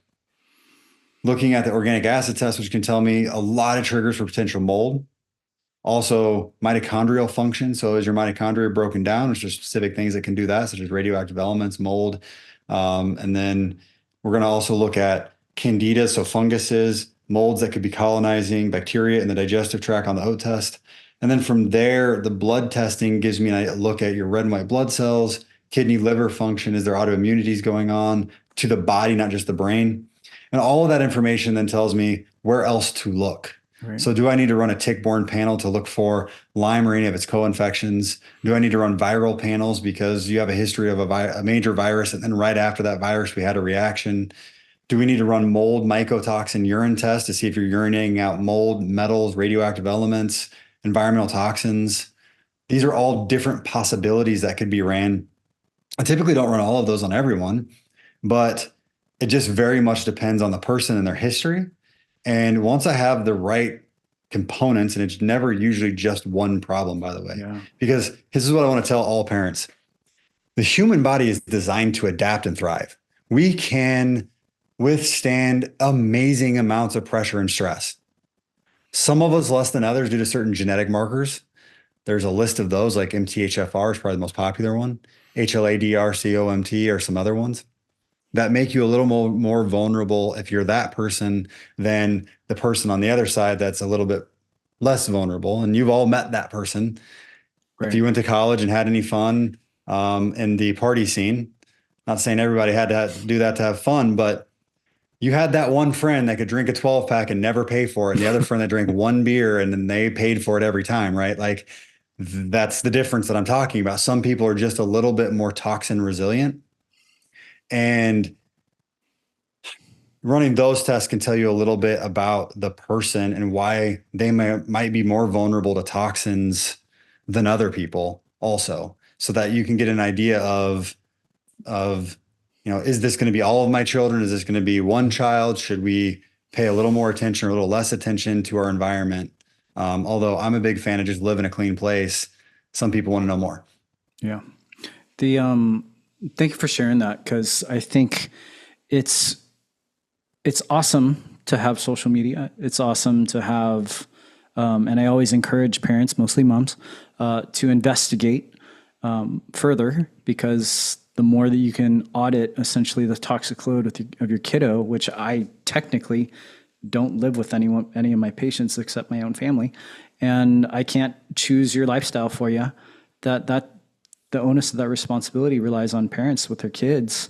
looking at the organic acid test, which can tell me a lot of triggers for potential mold. Also, mitochondrial function. So is your mitochondria broken down? There's just specific things that can do that, such as radioactive elements, mold. And then we're going to also look at candida, so funguses, molds that could be colonizing bacteria in the digestive tract on the OAT test. And then from there, the blood testing gives me a look at your red and white blood cells, kidney, liver function. Is there autoimmunities going on to the body, not just the brain? And all of that information then tells me where else to look. Right. So do I need to run a tick-borne panel to look for Lyme or any of its co-infections? Do I need to run viral panels because you have a history of a major virus and then right after that virus we had a reaction? Do we need to run mold mycotoxin urine test to see if you're urinating out mold, metals, radioactive elements, environmental toxins? These are all different possibilities that could be ran. I typically don't run all of those on everyone, but it just very much depends on the person and their history. And once I have the right components, and it's never usually just one problem, by the way, because this is what I want to tell all parents. The human body is designed to adapt and thrive. We can withstand amazing amounts of pressure and stress. Some of us less than others due to certain genetic markers. There's a list of those, like MTHFR is probably the most popular one. HLA-DR-COMT or some other ones that make you a little more vulnerable if you're that person than the person on the other side that's a little bit less vulnerable. And you've all met that person. Right. If you went to college and had any fun in the party scene, not saying everybody had to do that to have fun, but you had that one friend that could drink a 12-pack and never pay for it, and the other friend that drank one beer and then they paid for it every time, right? Like that's the difference that I'm talking about. Some people are just a little bit more toxin resilient. And running those tests can tell you a little bit about the person and why they might be more vulnerable to toxins than other people also, so that you can get an idea of, is this going to be all of my children? Is this going to be one child? Should we pay a little more attention or a little less attention to our environment? Although I'm a big fan of just live in a clean place. Some people want to know more. Yeah. Thank you for sharing that, because I think it's awesome to have social media. It's awesome to have, and I always encourage parents, mostly moms, to investigate further, because the more that you can audit essentially the toxic load of your kiddo, which I technically don't live with any of my patients except my own family, and I can't choose your lifestyle for you, that the onus of that responsibility relies on parents with their kids,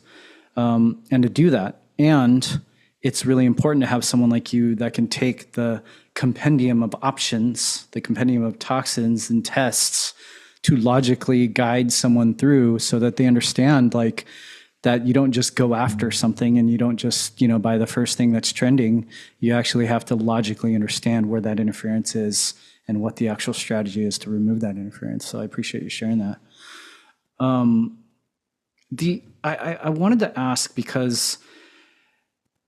and to do that. And it's really important to have someone like you that can take the compendium of options, the compendium of toxins and tests, to logically guide someone through so that they understand, like, that you don't just go after something and you don't just, buy the first thing that's trending. You actually have to logically understand where that interference is and what the actual strategy is to remove that interference. So I appreciate you sharing that. I wanted to ask, because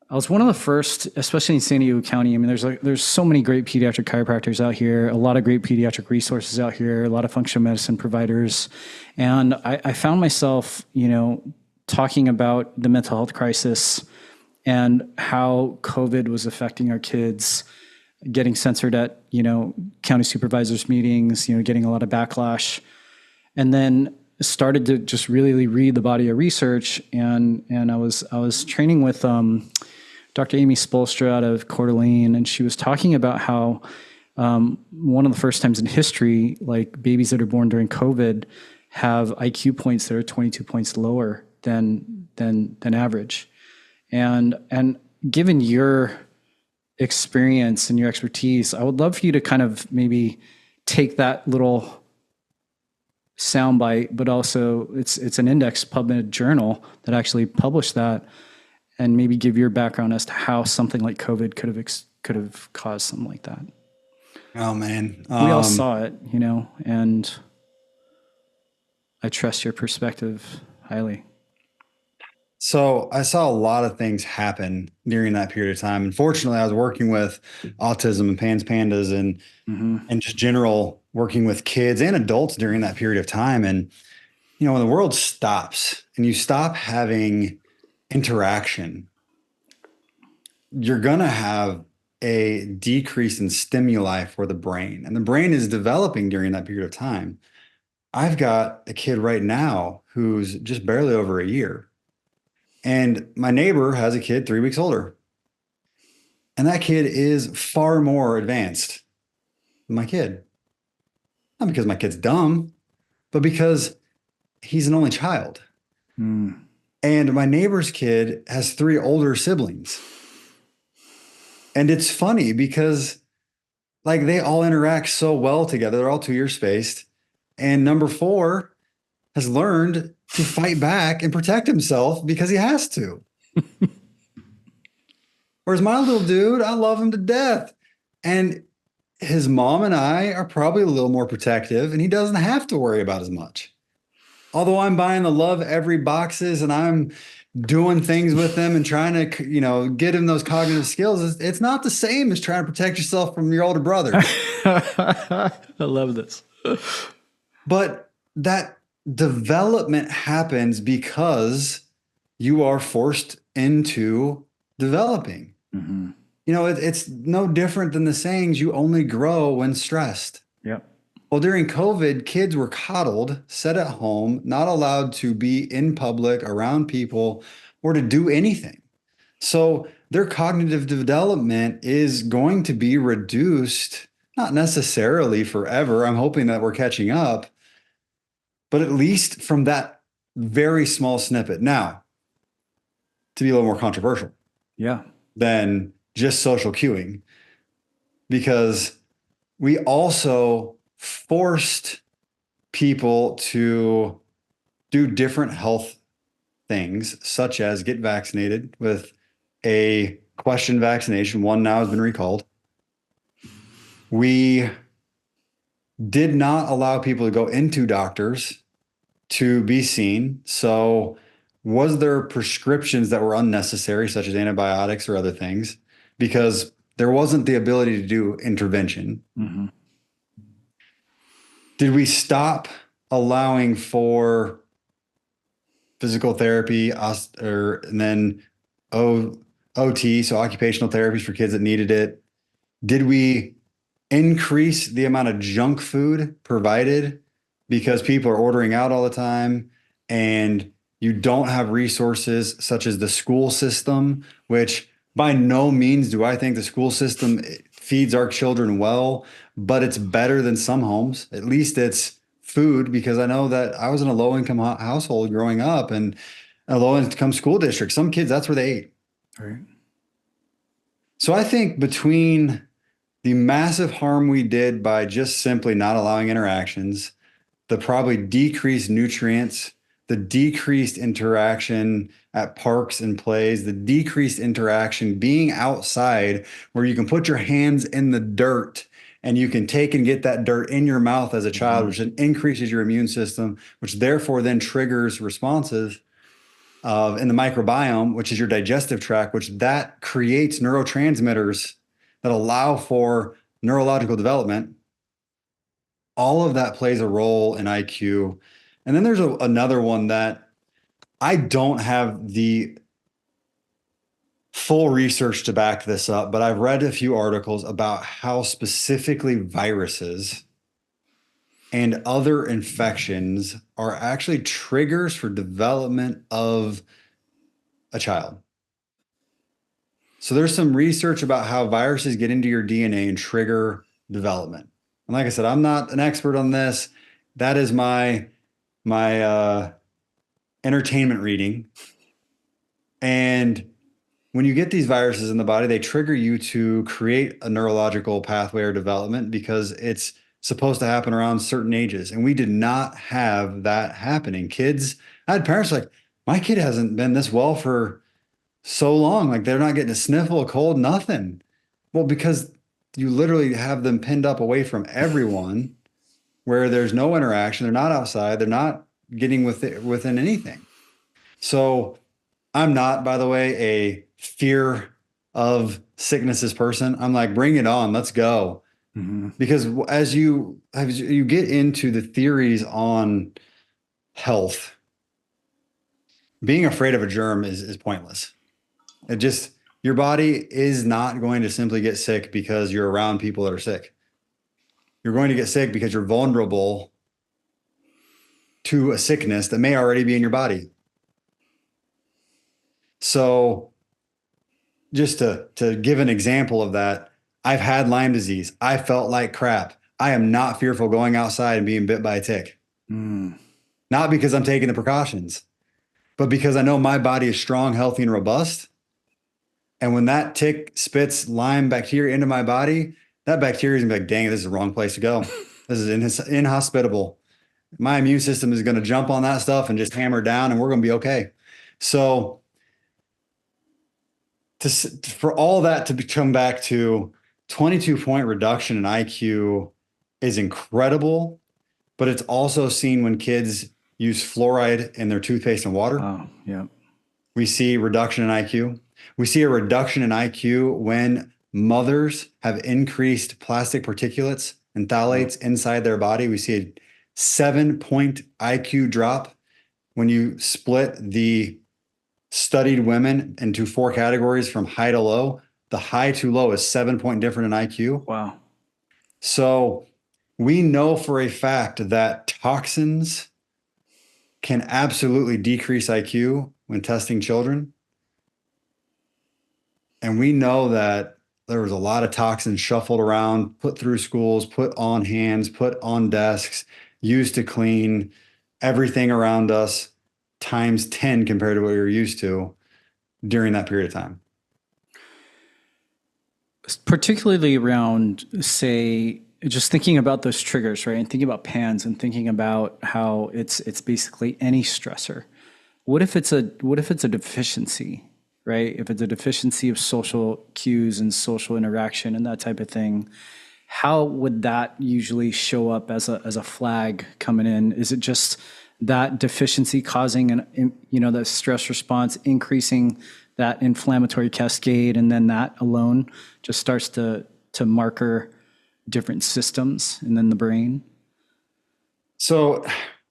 I was one of the first, especially in San Diego County. I mean, there's so many great pediatric chiropractors out here, a lot of great pediatric resources out here, a lot of functional medicine providers. And I found myself, talking about the mental health crisis and how COVID was affecting our kids, getting censored at, county supervisors meetings, getting a lot of backlash. And then started to just really read the body of research. And I was training with Dr. Amy Spolstra out of Coeur d'Alene, and she was talking about how one of the first times in history, like babies that are born during COVID have IQ points that are 22 points lower than average. And given your experience and your expertise, I would love for you to kind of maybe take that little soundbite, but also it's an index PubMed journal that actually published that, and maybe give your background as to how something like COVID could have caused something like that. Oh man, we all saw it, and I trust your perspective highly. So I saw a lot of things happen during that period of time. Unfortunately, I was working with autism and PANDAS and just general working with kids and adults during that period of time. And, when the world stops and you stop having interaction, you're going to have a decrease in stimuli for the brain. And the brain is developing during that period of time. I've got a kid right now who's just barely over a year. And my neighbor has a kid 3 weeks older. And that kid is far more advanced than my kid. Not because my kid's dumb, but because he's an only child. And my neighbor's kid has 3 older siblings. And it's funny because like they all interact so well together. They're all 2 years spaced. And number 4 has learned to fight back and protect himself because he has to. Whereas my little dude, I love him to death. And his mom and I are probably a little more protective, and he doesn't have to worry about as much. Although I'm buying the love every boxes and I'm doing things with him and trying to, get him those cognitive skills, it's not the same as trying to protect yourself from your older brother. I love this. But that development happens because you are forced into developing. It's no different than the sayings, you only grow when stressed. Yep. Well, during COVID, kids were coddled, set at home, not allowed to be in public around people or to do anything. So their cognitive development is going to be reduced, not necessarily forever. I'm hoping that we're catching up, but at least from that very small snippet. Now, to be a little more controversial than just social cueing, because we also forced people to do different health things, such as get vaccinated with a question vaccination. One now has been recalled. We did not allow people to go into doctors to be seen. So was there prescriptions that were unnecessary, such as antibiotics or other things, because there wasn't the ability to do intervention? Did we stop allowing for physical therapy and then OT, so occupational therapies for kids that needed it? Did we increase the amount of junk food provided because people are ordering out all the time and you don't have resources such as the school system, which by no means do I think the school system feeds our children well, but it's better than some homes. At least it's food, because I know that I was in a low-income household growing up and a low-income school district. Some kids, that's where they ate. Right. So I think between the massive harm we did by just simply not allowing interactions, the probably decreased nutrients the decreased interaction at parks and plays, the decreased interaction being outside where you can put your hands in the dirt and you can take and get that dirt in your mouth as a child, which then increases your immune system, which therefore then triggers responses in the microbiome, which is your digestive tract, which that creates neurotransmitters that allow for neurological development. All of that plays a role in IQ. And then there's another one that I don't have the full research to back this up, but I've read a few articles about how specifically viruses and other infections are actually triggers for development of a child. So there's some research about how viruses get into your DNA and trigger development. And like I said, I'm not an expert on this. That is my entertainment reading. And when you get these viruses in the body, they trigger you to create a neurological pathway or development because it's supposed to happen around certain ages. And we did not have that happening. Kids, I had parents like, my kid hasn't been this well for so long. Like they're not getting a sniffle, a cold, nothing. Well, because you literally have them pinned up away from everyone where there's no interaction. They're not outside. They're not getting within anything. So I'm not, by the way, a fear of sicknesses person. I'm like, bring it on. Let's go. Mm-hmm. Because as you get into the theories on health, being afraid of a germ is pointless. It just, your body is not going to simply get sick because you're around people that are sick. You're going to get sick because you're vulnerable to a sickness that may already be in your body. So just to give an example of that, I've had Lyme disease. I felt like crap. I am not fearful going outside and being bit by a tick. Not because I'm taking the precautions, but because I know my body is strong, healthy, and robust. And when that tick spits Lyme bacteria into my body, that bacteria is going to be like, dang, this is the wrong place to go. This is inhospitable. My immune system is going to jump on that stuff and just hammer down, and we're going to be okay. So for all that to come back to 22-point reduction in IQ is incredible, but it's also seen when kids use fluoride in their toothpaste and water. Oh, yeah. We see reduction in IQ. We see a reduction in IQ when mothers have increased plastic particulates and phthalates inside their body. We see a 7-point IQ drop when you split the studied women into 4 categories from high to low. The high to low is 7-point different in IQ. Wow. So we know for a fact that toxins can absolutely decrease IQ when testing children. And we know that there was a lot of toxins shuffled around, put through schools, put on hands, put on desks, used to clean everything around us times 10 compared to what we were used to during that period of time. Particularly around, say, just thinking about those triggers, right? And thinking about PANDAS and thinking about how it's basically any stressor. What if it's a deficiency, right? If it's a deficiency of social cues and social interaction and that type of thing, how would that usually show up as a flag coming in? Is it just that deficiency causing the stress response, increasing that inflammatory cascade, and then that alone just starts to marker different systems and then the brain? So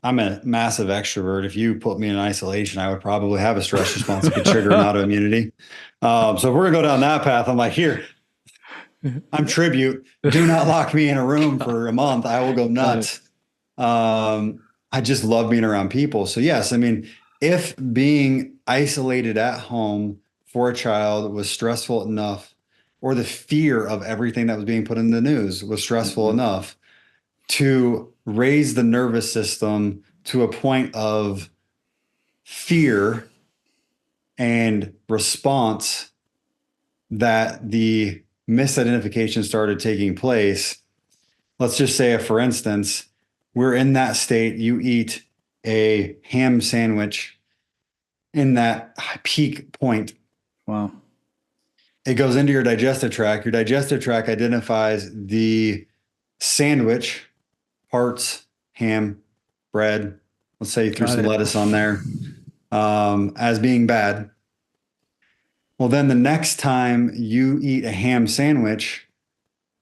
I'm a massive extrovert. If you put me in isolation, I would probably have a stress response that could trigger an autoimmunity. So if we're gonna go down that path, I'm like, here, I'm tribute. Do not lock me in a room for a month. I will go nuts. I just love being around people. So yes, I mean, if being isolated at home for a child was stressful enough, or the fear of everything that was being put in the news was stressful enough to raise the nervous system to a point of fear and response, that the misidentification started taking place. Let's just say, for instance, we're in that state, you eat a ham sandwich in that peak point. Wow. It goes into your digestive tract. Your digestive tract identifies the sandwich parts, ham, bread. Let's say you threw some lettuce on there, as being bad. Well, then the next time you eat a ham sandwich,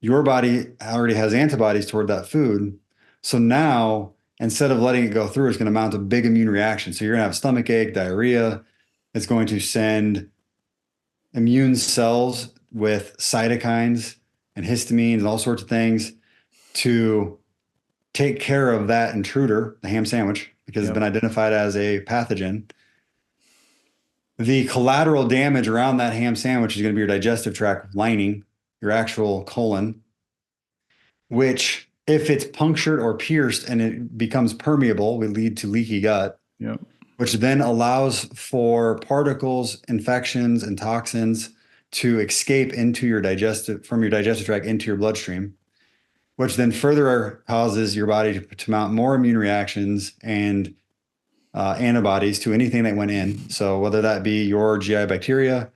your body already has antibodies toward that food. So now, instead of letting it go through, it's going to mount a big immune reaction. So you're going to have stomach ache, diarrhea. It's going to send immune cells with cytokines and histamines and all sorts of things to take care of that intruder, the ham sandwich, because it's been identified as a pathogen. The collateral damage around that ham sandwich is going to be your digestive tract lining, your actual colon, which, if it's punctured or pierced and it becomes permeable, will lead to leaky gut, which then allows for particles, infections, and toxins to escape into your from your digestive tract into your bloodstream, which then further causes your body to mount more immune reactions and antibodies to anything that went in. So whether that be your GI bacteria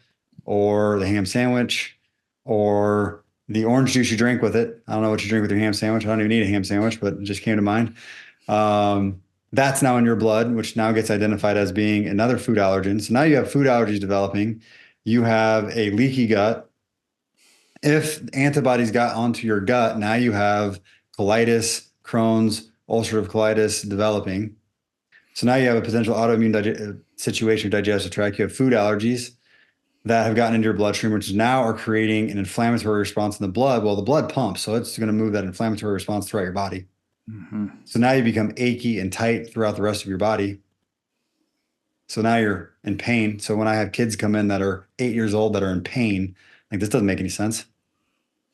or the ham sandwich or the orange juice you drink with it. I don't know what you drink with your ham sandwich. I don't even eat a ham sandwich, but it just came to mind. That's now in your blood, which now gets identified as being another food allergen. So now you have food allergies developing. You have a leaky gut. If antibodies got onto your gut, now you have colitis, Crohn's, ulcerative colitis developing. So now you have a potential autoimmune situation, digestive tract. You have food allergies that have gotten into your bloodstream, which now are creating an inflammatory response in the blood. Well, the blood pumps, so it's going to move that inflammatory response throughout your body. So now you become achy and tight throughout the rest of your body. So now you're in pain. So when I have kids come in that are 8 years old that are in pain, like, this doesn't make any sense.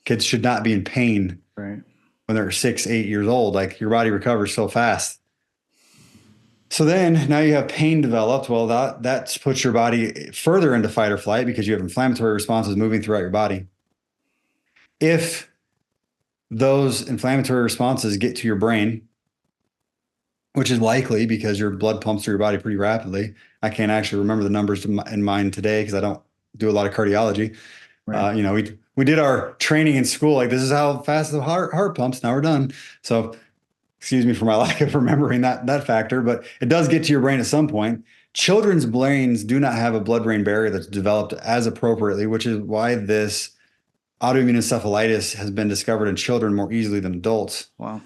Kids should not be in pain when they're 6, 8 years old. Like, your body recovers so fast. So then now you have pain developed. Well, that puts your body further into fight or flight because you have inflammatory responses moving throughout your body. If those inflammatory responses get to your brain, which is likely because your blood pumps through your body pretty rapidly. I can't actually remember the numbers in mind today because I don't do a lot of cardiology. We did our training in school. Like, this is how fast the heart pumps. Now we're done. So excuse me for my lack of remembering that factor, but it does get to your brain at some point. Children's brains do not have a blood-brain barrier that's developed as appropriately, which is why this autoimmune encephalitis has been discovered in children more easily than adults. Wow.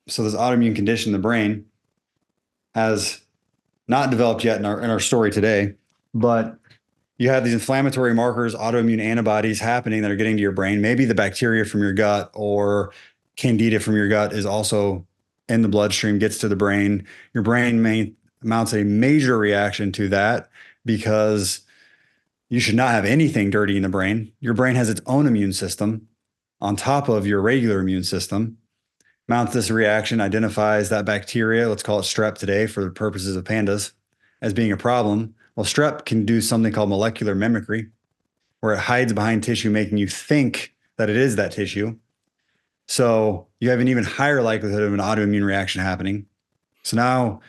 So this autoimmune condition in the brain has not developed yet in our story today, but you have these inflammatory markers, autoimmune antibodies happening that are getting to your brain. Maybe the bacteria from your gut or candida from your gut is also in the bloodstream, gets to the brain. Your brain mounts a major reaction to that because you should not have anything dirty in the brain. Your brain has its own immune system on top of your regular immune system. Mounts this reaction, identifies that bacteria, let's call it strep today for the purposes of PANDAS, as being a problem. Well, strep can do something called molecular mimicry, where it hides behind tissue, making you think that it is that tissue. So you have an even higher likelihood of an autoimmune reaction happening. So now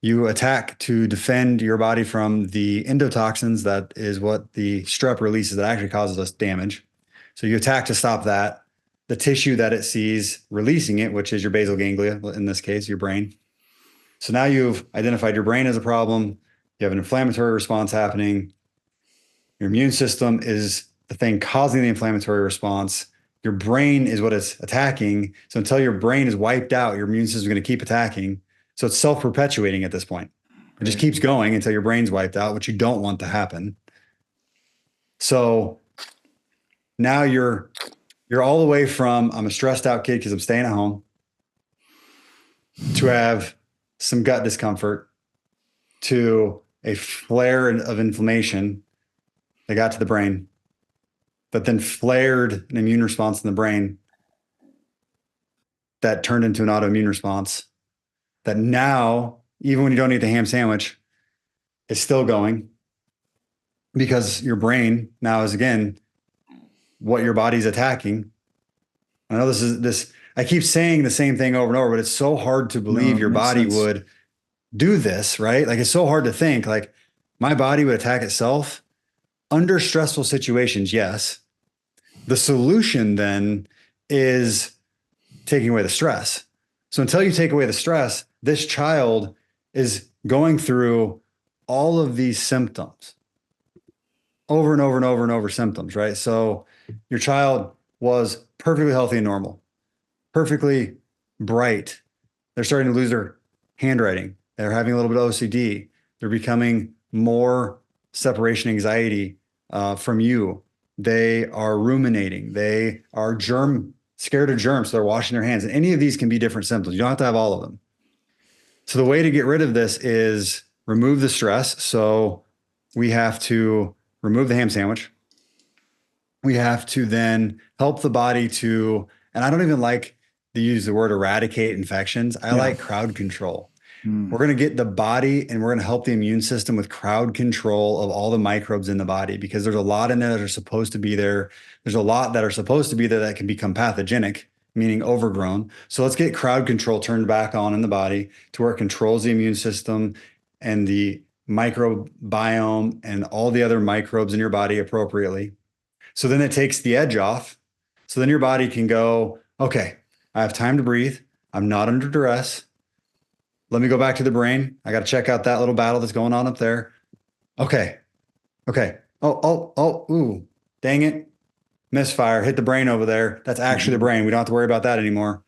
you attack to defend your body from the endotoxins. That is what the strep releases that actually causes us damage. So you attack to stop that. The tissue that it sees releasing it, which is your basal ganglia, in this case, your brain. So now you've identified your brain as a problem. You have an inflammatory response happening. Your immune system is the thing causing the inflammatory response. Your brain is what it's attacking. So until your brain is wiped out, your immune system is going to keep attacking. So it's self-perpetuating at this point. It just keeps going until your brain's wiped out, which you don't want to happen. So now you're all the way from, I'm a stressed out kid because I'm staying at home, to have some gut discomfort, to a flare of inflammation that got to the brain, that then flared an immune response in the brain that turned into an autoimmune response that now, even when you don't eat the ham sandwich, is still going because your brain now is, again, what your body's attacking. I know this I keep saying the same thing over and over, but it's so hard to believe No, it your makes body sense. would do this, right? Like, it's so hard to think like my body would attack itself under stressful situations. Yes. The solution then is taking away the stress. So until you take away the stress, this child is going through all of these symptoms over and over and over and over symptoms, right? So your child was perfectly healthy and normal, perfectly bright. They're starting to lose their handwriting. They're having a little bit of OCD. They're becoming more separation anxiety from you. They are ruminating. They are scared of germs. So they're washing their hands. And any of these can be different symptoms. You don't have to have all of them. So the way to get rid of this is remove the stress. So we have to remove the ham sandwich. We have to then help the body to, and I don't even like to use the word eradicate infections. I like crowd control. We're going to get the body and we're going to help the immune system with crowd control of all the microbes in the body, because there's a lot in there that are supposed to be there. There's a lot that are supposed to be there that can become pathogenic, meaning overgrown. So let's get crowd control turned back on in the body to where it controls the immune system and the microbiome and all the other microbes in your body appropriately. So then it takes the edge off. So then your body can go, okay, I have time to breathe. I'm not under duress. Let me go back to the brain. I got to check out that little battle that's going on up there. Okay. Ooh, dang it. Misfire, hit the brain over there. That's actually the brain. We don't have to worry about that anymore.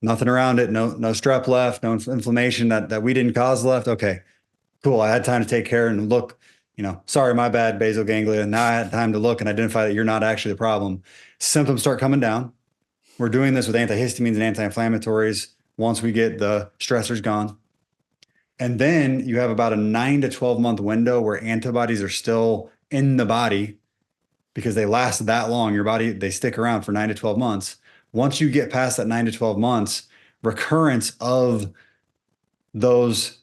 Nothing around it. No strep left, no inflammation that we didn't cause left. Okay, cool. I had time to take care and look, sorry, my bad, basal ganglia. Now I had time to look and identify that you're not actually the problem. Symptoms start coming down. We're doing this with antihistamines and anti-inflammatories once we get the stressors gone. And then you have about a 9 to 12 month window where antibodies are still in the body because they last that long. Your body, they stick around for 9 to 12 months. Once you get past that 9 to 12 months, recurrence of those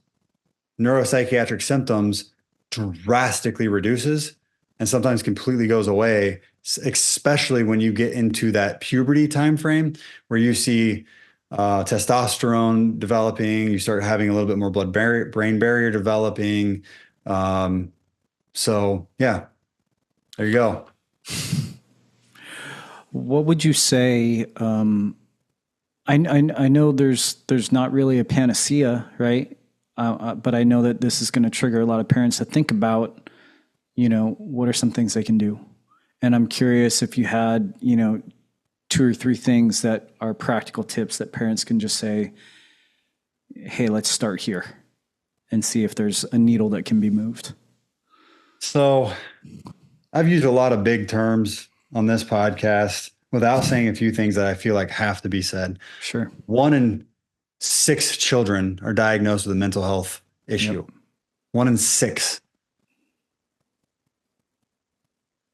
neuropsychiatric symptoms drastically reduces and sometimes completely goes away, especially when you get into that puberty timeframe where you see testosterone developing, you start having a little bit more brain barrier developing. So yeah, there you go. What would you say? I know there's not really a panacea, right? But I know that this is going to trigger a lot of parents to think about, what are some things they can do? And I'm curious if you had, 2 or 3 things that are practical tips that parents can just say, hey, let's start here and see if there's a needle that can be moved. So I've used a lot of big terms on this podcast without saying a few things that I feel like have to be said. Sure. 1 in 6 children are diagnosed with a mental health issue. Yep. 1 in 6.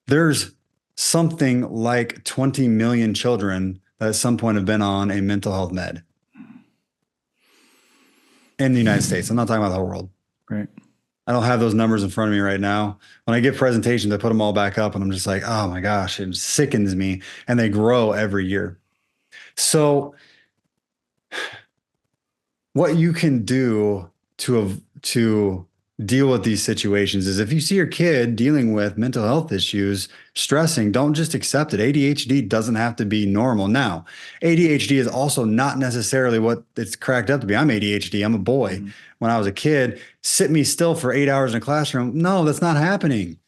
There's something like 20 million children that at some point have been on a mental health med in the United States. I'm not talking about the whole world. Right. I don't have those numbers in front of me right now. When I give presentations, I put them all back up and I'm just like, oh my gosh, it sickens me. And they grow every year. So what you can do to deal with these situations is if you see your kid dealing with mental health issues, stressing, don't just accept it. ADHD doesn't have to be normal. Now, ADHD is also not necessarily what it's cracked up to be. I'm ADHD. I'm a boy. Mm-hmm. When I was a kid, sit me still for 8 hours in a classroom. No, that's not happening.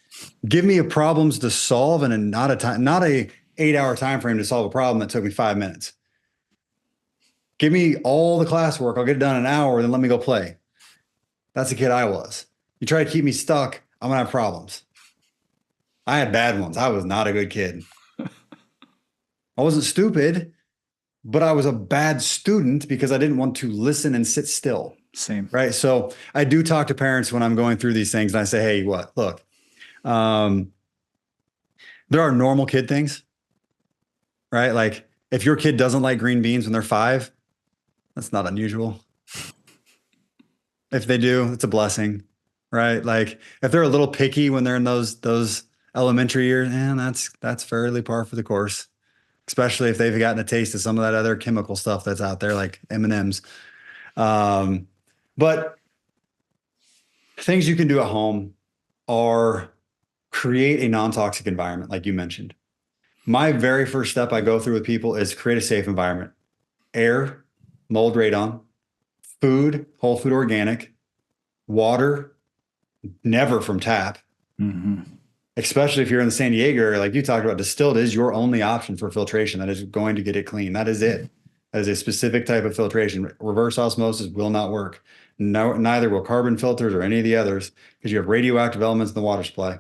Give me problems to solve and not a 8-hour time frame to solve a problem that took me 5 minutes. Give me all the classwork. I'll get it done in an hour, then let me go play. That's the kid I was. You try to keep me stuck, I'm going to have problems. I had bad ones. I was not a good kid. I wasn't stupid, but I was a bad student because I didn't want to listen and sit still. Same. Right. So I do talk to parents when I'm going through these things and I say, hey, look, there are normal kid things, right? Like if your kid doesn't like green beans when they're 5, that's not unusual. If they do, it's a blessing, right? Like if they're a little picky when they're in those elementary years, that's fairly par for the course. especially if they've gotten a taste of some of that other chemical stuff that's out there, like M&Ms. But things you can do at home are create a non-toxic environment, like you mentioned. My very first step I go through with people is create a safe environment. Air, mold radon, food, whole food organic, water, never from tap. Mm-hmm. Especially if you're in the San Diego area, like you talked about, distilled is your only option for filtration. That is going to get it clean. That is it. That is a specific type of filtration. Reverse osmosis will not work. No, neither will carbon filters or any of the others, because you have radioactive elements in the water supply.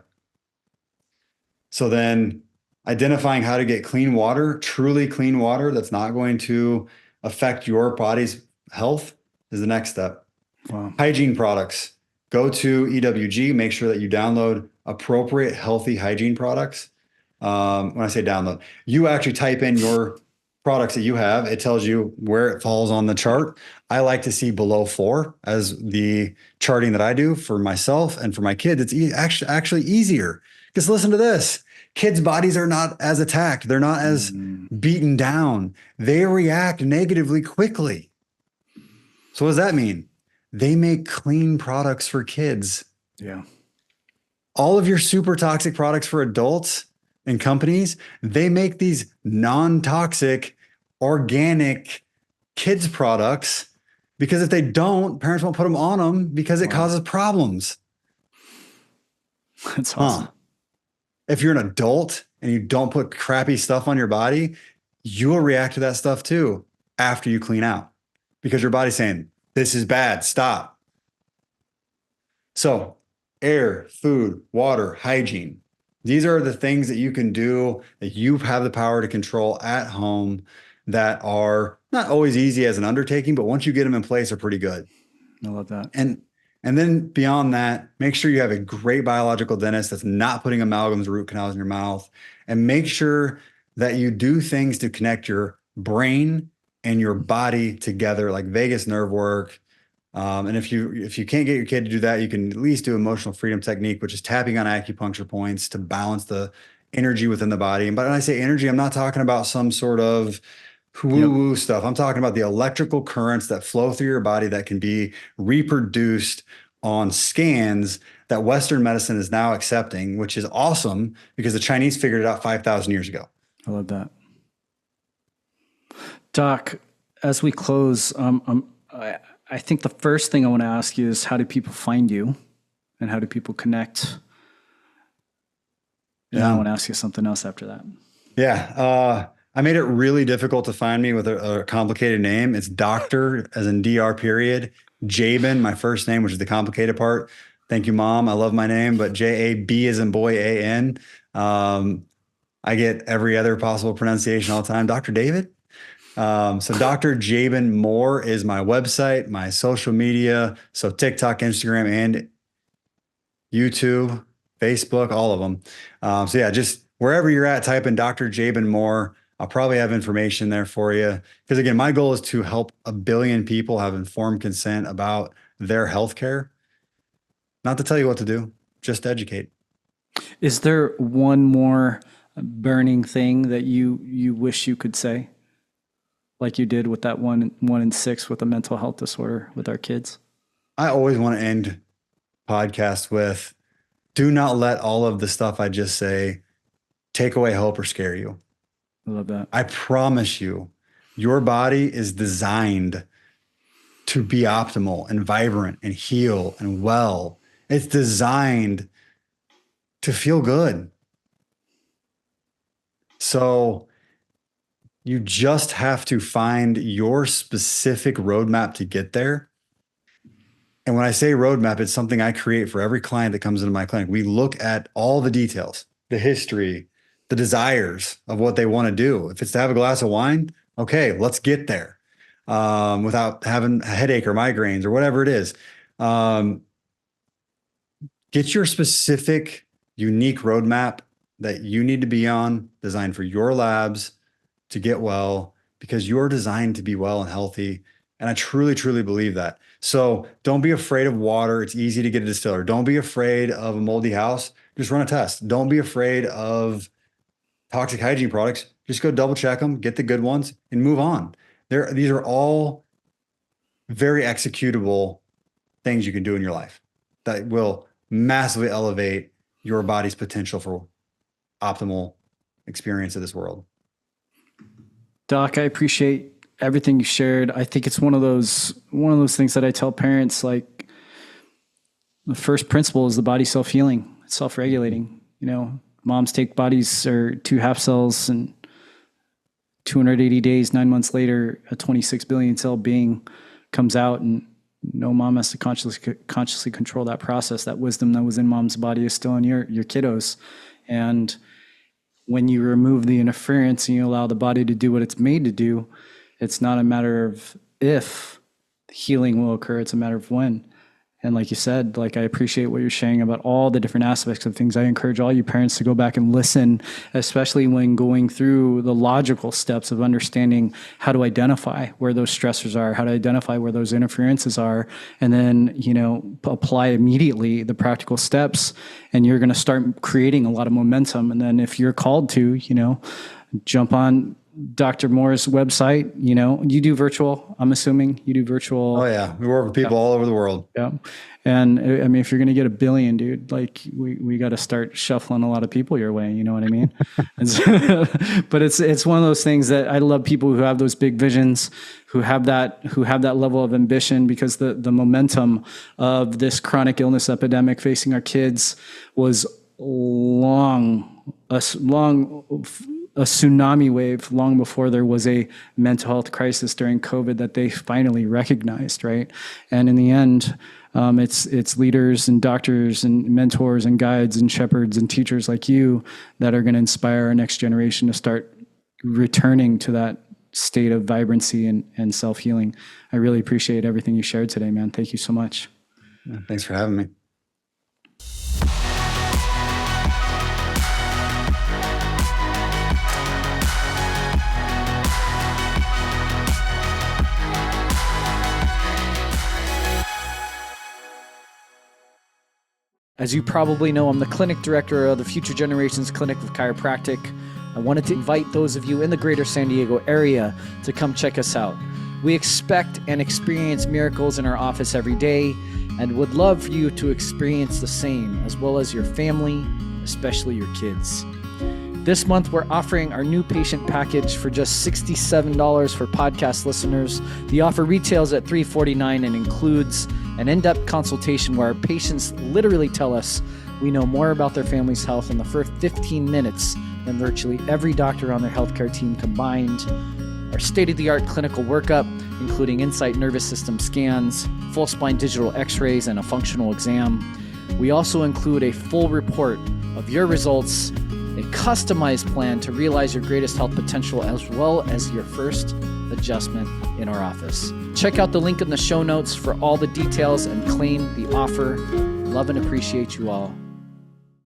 So then identifying how to get clean water, truly clean water that's not going to affect your body's health is the next step. Wow. Hygiene products. Go to EWG, make sure that you download appropriate, healthy hygiene products. When I say download, you actually type in your products that you have. It tells you where it falls on the chart. I like to see below 4 as the charting that I do for myself and for my kids. It's actually easier. Because listen to this. Kids' bodies are not as attacked. They're not as beaten down. They react negatively quickly. So what does that mean? They make clean products for kids. Yeah. All of your super toxic products for adults and companies, they make these non-toxic, organic kids products, because if they don't, parents won't put them on them because it causes problems. That's awesome. If you're an adult and you don't put crappy stuff on your body, you will react to that stuff too after you clean out, because your body's saying, this is bad, stop. So air, food, water, hygiene. These are the things that you can do that you have the power to control at home, that are not always easy as an undertaking, but once you get them in place, are pretty good. I love that. And then beyond that, make sure you have a great biological dentist that's not putting amalgams or root canals in your mouth, and make sure that you do things to connect your brain and your body together, like vagus nerve work. And if you can't get your kid to do that, you can at least do emotional freedom technique, which is tapping on acupuncture points to balance the energy within the body. And when I say energy, I'm not talking about some sort of woo-woo stuff. I'm talking about the electrical currents that flow through your body that can be reproduced on scans that Western medicine is now accepting, which is awesome, because the Chinese figured it out 5,000 years ago. I love that. Doc, as we close, I think the first thing I want to ask you is, how do people find you and how do people connect? And I want to ask you something else after that. Yeah. I made it really difficult to find me with a complicated name. It's Dr. as in DR period, Jabin, my first name, which is the complicated part. Thank you, Mom. I love my name, but J-A-B as in boy, A-N. I get every other possible pronunciation all the time. Dr. David. So Dr. Jaban Moore is my website, my social media. So TikTok, Instagram, and YouTube, Facebook, all of them. So yeah, just wherever you're at, type in Dr. Jaban Moore. I'll probably have information there for you. Because again, my goal is to help 1 billion people have informed consent about their healthcare. Not to tell you what to do, just educate. Is there one more burning thing that you wish you could say, like you did with that one in 6 with a mental health disorder with our kids? I always want to end podcasts with, do not let all of the stuff I just say take away hope or scare you. I love that. I promise you, your body is designed to be optimal and vibrant and heal and well. It's designed to feel good. So you just have to find your specific roadmap to get there. And when I say roadmap, it's something I create for every client that comes into my clinic. We look at all the details, the history, the desires of what they want to do. If it's to have a glass of wine, okay, let's get there without having a headache or migraines or whatever it is. Get your specific, unique roadmap that you need to be on, designed for your labs to get well, because you're designed to be well and healthy. And I truly, truly believe that. So don't be afraid of water. It's easy to get a distiller. Don't be afraid of a moldy house. Just run a test. Don't be afraid of toxic hygiene products. Just go double check them, get the good ones, and move on. These are all very executable things you can do in your life that will massively elevate your body's potential for optimal experience of this world. Doc, I appreciate everything you shared. I think it's one of those things that I tell parents, like, the first principle is the body self-healing, self-regulating. You know, moms take bodies or 2 half cells, and 280 days, 9 months later, a 26 billion cell being comes out, and no mom has to consciously control that process. That wisdom that was in mom's body is still in your kiddos. And when you remove the interference and you allow the body to do what it's made to do, it's not a matter of if healing will occur, it's a matter of when. And like you said, like, I appreciate what you're sharing about all the different aspects of things. I encourage all you parents to go back and listen, especially when going through the logical steps of understanding how to identify where those stressors are, how to identify where those interferences are, and then, you know, apply immediately the practical steps, and you're going to start creating a lot of momentum. And then if you're called to, you know, jump on Dr. Moore's website. You know, you do virtual, I'm assuming you do virtual. Oh yeah. We work with people all over the world. Yeah. And I mean, if you're going to get 1 billion, dude, like, we got to start shuffling a lot of people your way. You know what I mean? But it's one of those things that I love, people who have those big visions, who have that level of ambition, because the momentum of this chronic illness epidemic facing our kids was a tsunami wave long before there was a mental health crisis during COVID that they finally recognized, right? And in the end, it's leaders and doctors and mentors and guides and shepherds and teachers like you that are going to inspire our next generation to start returning to that state of vibrancy and self-healing. I really appreciate everything you shared today, man. Thank you so much. Yeah, thanks for having me. As you probably know, I'm the clinic director of the Future Generations Clinic of Chiropractic. I wanted to invite those of you in the greater San Diego area to come check us out. We expect and experience miracles in our office every day, and would love for you to experience the same, as well as your family, especially your kids. This month, we're offering our new patient package for just $67 for podcast listeners. The offer retails at $349 and includes an in-depth consultation where our patients literally tell us we know more about their family's health in the first 15 minutes than virtually every doctor on their healthcare team combined. Our state-of-the-art clinical workup, including Insight nervous system scans, full spine digital x-rays, and a functional exam. We also include a full report of your results, a customized plan to realize your greatest health potential, as well as your first adjustment in our office. Check out the link in the show notes for all the details and claim the offer. Love and appreciate you all.